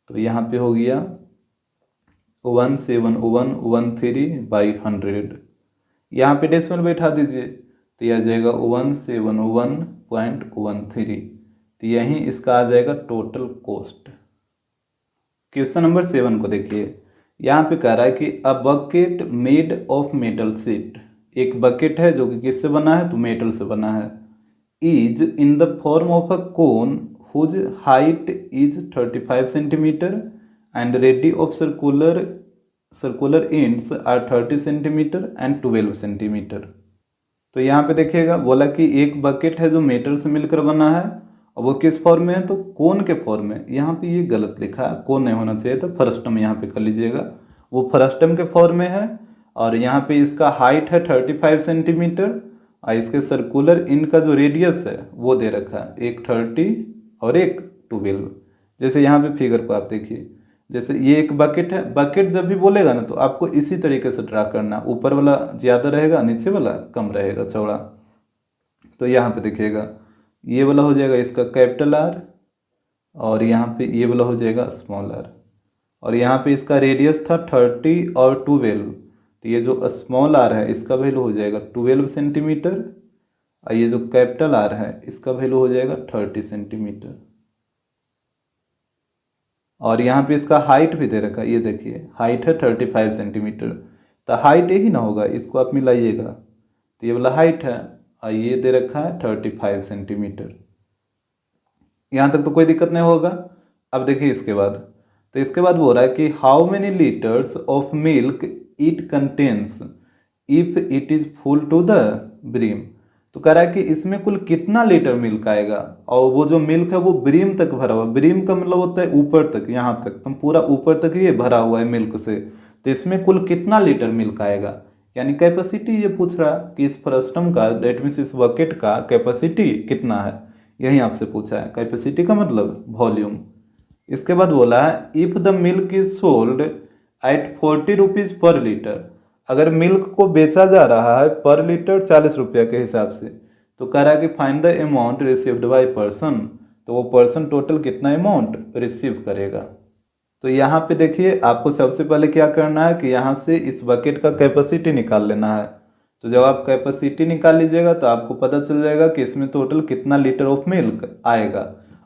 तो यहाँ पे हो गया 171113/100। यहाँ पे डेसिमल बैठा दीजिए तो यह आ जाएगा 171.13। तो यही इसका आ जाएगा टोटल कॉस्ट। क्वेश्चन नंबर 7 को देखिए, यहाँ पे कह रहा है कि a bucket made of metal sheet, एक बकेट है जो कि किससे बना है, तो मेटल से बना है, is in the form of a cone whose height is 35 centimetre and radii of circular ends are 30 centimetre and 12 centimetre. तो यहाँ पे देखिएगा बोला कि एक बकेट है जो मेटल से मिलकर बना है और वो किस फॉर्म में है, तो कोन के फॉर्म में। यहाँ पे ये गलत लिखा है, कोन नहीं होना चाहिए, तो फ्रस्टम यहाँ पे कर लीजिएगा, वो फ्रस्टम के फॉर्म में है। और यहाँ पे इसका हाइट है 35 सेंटीमीटर और इसके सर्कुलर इन का जो रेडियस है वो दे रखा है, एक 30 और एक 12। जैसे यहाँ पे फिगर को आप देखिए, जैसे ये एक बकेट है, बकेट जब भी बोलेगा ना तो आपको इसी तरीके से ड्रा करना, ऊपर वाला ज़्यादा रहेगा, नीचे वाला कम रहेगा चौड़ा। तो यहाँ पे देखिएगा ये वाला हो जाएगा इसका कैपिटल आर और यहाँ पे ये वाला हो जाएगा स्मॉल आर। और यहाँ पे इसका रेडियस था 30 और 12, तो ये जो स्मॉल आर है इसका वैल्यू हो जाएगा 12 सेंटीमीटर और ये जो कैपिटल आर है इसका वैल्यू हो जाएगा 30 सेंटीमीटर। और यहाँ पे इसका हाइट भी दे रखा है, ये देखिए हाइट है 35 सेंटीमीटर, तो हाइट यही ना होगा, इसको आप मिलाइएगा तो ये वाला हाइट है और ये दे रखा है 35 सेंटीमीटर। यहाँ तक तो कोई दिक्कत नहीं होगा। अब देखिए इसके बाद, तो इसके बाद बोल रहा है कि how many litres of milk it contains if it is full to the brim. तो कह रहा है कि इसमें कुल कितना लीटर मिल्क आएगा, और वो जो मिल्क है वो ब्रीम तक भरा हुआ, ब्रीम का मतलब होता है ऊपर तक, यहाँ तक तो पूरा ऊपर तक ये भरा हुआ है मिल्क से, तो इसमें कुल कितना लीटर मिल्क आएगा, यानी कैपेसिटी ये पूछ रहा है कि इस फ्रस्टम का, दैट मीन्स इस बकेट का कैपेसिटी कितना है, यही आपसे पूछा है। कैपेसिटी का मतलब वॉल्यूम। इसके बाद बोला है if the milk is sold at 40 rupees per litre, अगर मिल्क को बेचा जा रहा है पर लीटर 40 रुपया के हिसाब से, तो कह रहा है कि find the amount received by person, तो वो पर्सन टोटल कितना अमाउंट रिसीव करेगा। तो यहाँ पे देखिए आपको सबसे पहले क्या करना है कि यहाँ से इस बकेट का कैपेसिटी निकाल लेना है। तो जब आप कैपेसिटी निकाल लीजिएगा तो आपको पता चल जाएगा कि इसमें टोटल कितना लीटर ऑफ मिल्क आएगा,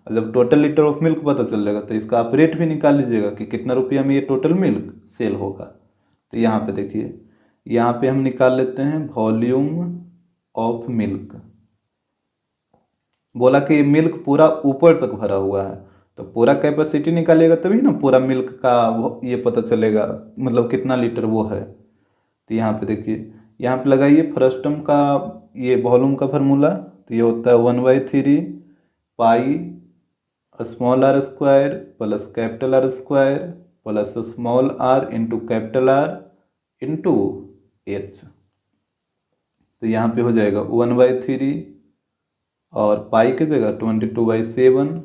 और जब टोटल लीटर ऑफ मिल्क पता चल जाएगा तो इसका आप रेट भी निकाल लीजिएगा कि कितना रुपया में ये टोटल मिल्क सेल होगा। तो यहाँ पे देखिए, यहाँ पे हम निकाल लेते हैं वॉल्यूम ऑफ मिल्क। बोला कि मिल्क पूरा ऊपर तक भरा हुआ है, तो पूरा कैपेसिटी निकालिएगा तभी ना पूरा मिल्क का ये पता चलेगा, मतलब कितना लीटर वो है। तो यहाँ पे देखिए, यहाँ पे लगाइए फ्रस्टम का ये वॉल्यूम का फार्मूला, तो ये होता है 1/3 pi small R square plus capital R square plus small R into capital R into H. तो यहाँ पे हो जाएगा 1/3 और पाई की जगह 22/7।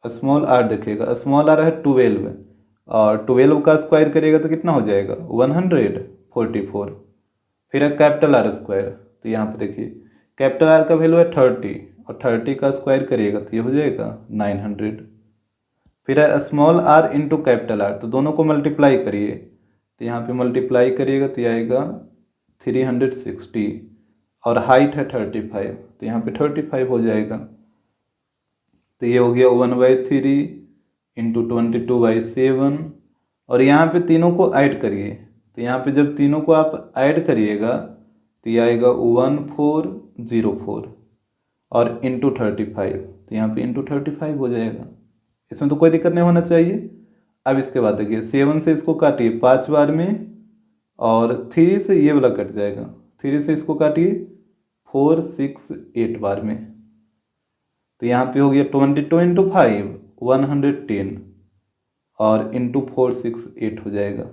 स्मॉल आर देखिएगा, स्मॉल आर है 12 और 12 का स्क्वायर करिएगा तो कितना हो जाएगा 144। फिर है कैपिटल आर स्क्वायर, तो यहाँ पे देखिए कैपिटल आर का वैल्यू है 30 और 30 का स्क्वायर करिएगा तो ये हो जाएगा 900। फिर है small R into capital R, तो दोनों को मल्टीप्लाई करिए, तो यहाँ पे मल्टीप्लाई करिएगा तो ये आएगा 360 और हाइट है 35, तो यहाँ पे 35 हो जाएगा। तो ये हो गया 1/3 इंटू 22/7 और यहाँ पे तीनों को ऐड करिए, तो यहाँ पे जब तीनों को आप ऐड करिएगा तो ये आएगा 1404 और इंटू 35, तो यहाँ पे इंटू 35 हो जाएगा। इसमें तो कोई दिक्कत नहीं होना चाहिए। अब इसके बाद देखिए 7 से इसको काटिए 5 बार में और 3 से ये वाला कट जाएगा, 3 से इसको काटिए 4, 6, 8 बार में। तो यहाँ पे हो गया 22 इंटू 5 110 और इंटू 468 हो जाएगा।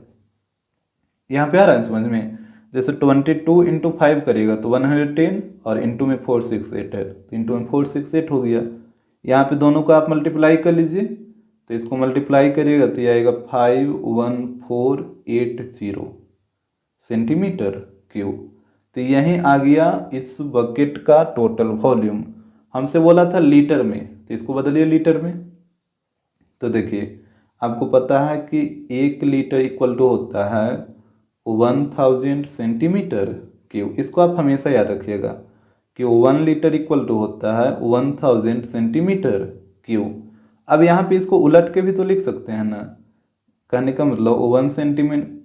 यहाँ पे आ रहा है समझ में? जैसे 22 इंटू 5 करेगा तो 110 और इंटू में 468 है तो इंटू में 468 हो गया। यहाँ पे दोनों को आप मल्टीप्लाई कर लीजिए, तो इसको मल्टीप्लाई करिएगा तो ये आएगा 51480 सेंटीमीटर क्यूब। तो यहीं आ गया इस बकेट का टोटल वॉल्यूम। हमसे बोला था लीटर में, तो इसको बदलिए लीटर में। तो देखिए आपको पता है कि 1 लीटर इक्वल टू होता है 1000 सेंटीमीटर क्यूब। इसको आप हमेशा याद रखिएगा कि 1 लीटर इक्वल टू होता है 1000 सेंटीमीटर क्यूब। अब यहाँ पे इसको उलट के भी तो लिख सकते हैं ना, कहने का मतलब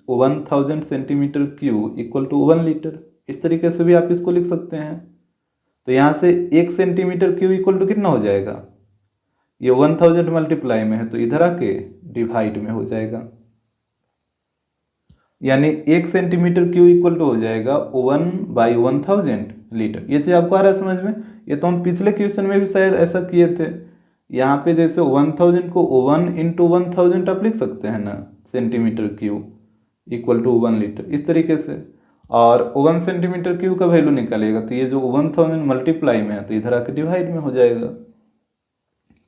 1000 centimetre cube equal to 1 litre, इस तरीके से भी आप इसको लिख सकते हैं। तो यहाँ से 1 सेंटीमीटर क्यूब इक्वल टू कितना हो जाएगा, ये 1000 मल्टीप्लाई में है तो इधर आके डिवाइड में हो जाएगा, यानी 1 सेंटीमीटर क्यूब इक्वल टू हो जाएगा 1/1000 लीटर। ये चीज़ आपको आ रहा है समझ में? ये तो हम पिछले क्वेश्चन में भी शायद ऐसा किए थे। यहाँ पे जैसे 1000 को 1 इंटू 1000 आप लिख सकते हैं ना, centimetre cube equal to 1 litre, इस तरीके से। और 1 सेंटीमीटर क्यूब का वैल्यू निकालेगा तो ये जो 1000 मल्टीप्लाई में है तो इधर आके डिवाइड में हो जाएगा।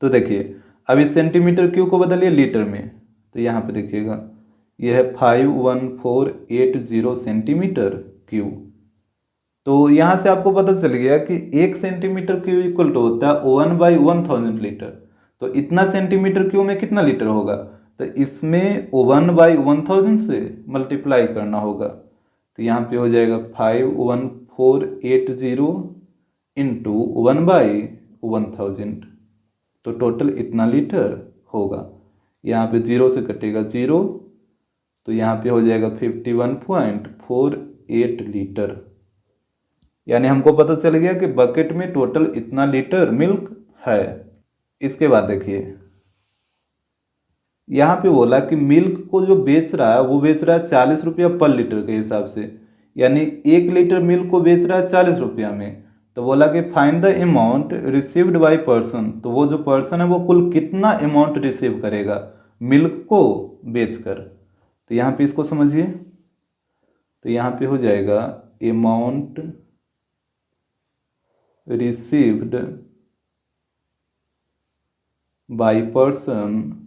तो देखिए अब इस सेंटीमीटर क्यूब को बदलिए लीटर में, तो यहाँ पे देखिएगा यह है 51480 सेंटीमीटर क्यूब। तो यहाँ से आपको पता चल गया कि 1 सेंटीमीटर क्यूब इक्वल टू होता है 1/1000 लीटर। तो इतना सेंटीमीटर क्यूब में कितना लीटर होगा, तो इसमें 1/1000 से मल्टीप्लाई करना होगा। तो यहाँ पे हो जाएगा 51480 इंटू 1/1000, तो टोटल इतना लीटर होगा। यहाँ पे 0 से कटेगा 0, तो यहाँ पे हो जाएगा 51.48 लीटर। यानी हमको पता चल गया कि बकेट में टोटल इतना लीटर मिल्क है। इसके बाद देखिए यहाँ पे बोला कि मिल्क को जो बेच रहा है वो बेच रहा है 40 रुपया पर लीटर के हिसाब से, यानी 1 लीटर मिल्क को बेच रहा है 40 रुपया में। तो बोला कि find the amount received by person, तो वो जो पर्सन है वो कुल कितना अमाउंट रिसीव करेगा मिल्क को बेचकर। तो यहाँ पे इसको समझिए, तो यहाँ पे हो जाएगा अमाउंट रिसीव्ड बाय पर्सन,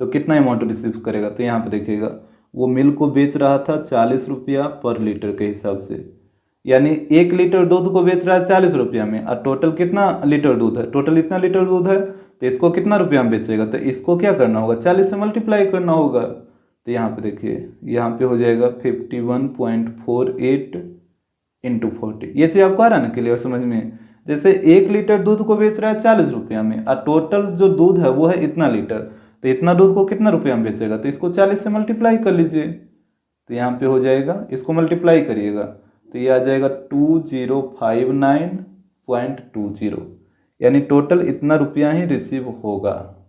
तो कितना अमाउंट रिसीव करेगा। तो यहाँ पे देखिएगा वो मिल्क को बेच रहा था 40 रुपया पर लीटर के हिसाब से, यानी 1 लीटर दूध को बेच रहा है 40 रुपया में, और टोटल कितना लीटर दूध है, टोटल इतना लीटर दूध है, तो इसको कितना रुपया में बेचेगा, तो इसको क्या करना होगा 40 से मल्टीप्लाई करना होगा। तो यहाँ पे देखिए यहाँ पे हो जाएगा 51.48 इंटू 40। ये चीज़ आपको आ रहा है ना क्लियर समझ में? जैसे 1 लीटर दूध को बेच रहा है 40 रुपया में, और टोटल जो दूध है वो है इतना लीटर, तो इतना दूध को कितना रुपया में बेचेगा, तो इसको 40 से मल्टीप्लाई कर लीजिए। तो यहाँ पे हो जाएगा, इसको मल्टीप्लाई करिएगा तो ये आ जाएगा 2059.20, यानी टोटल इतना रुपया ही रिसीव होगा।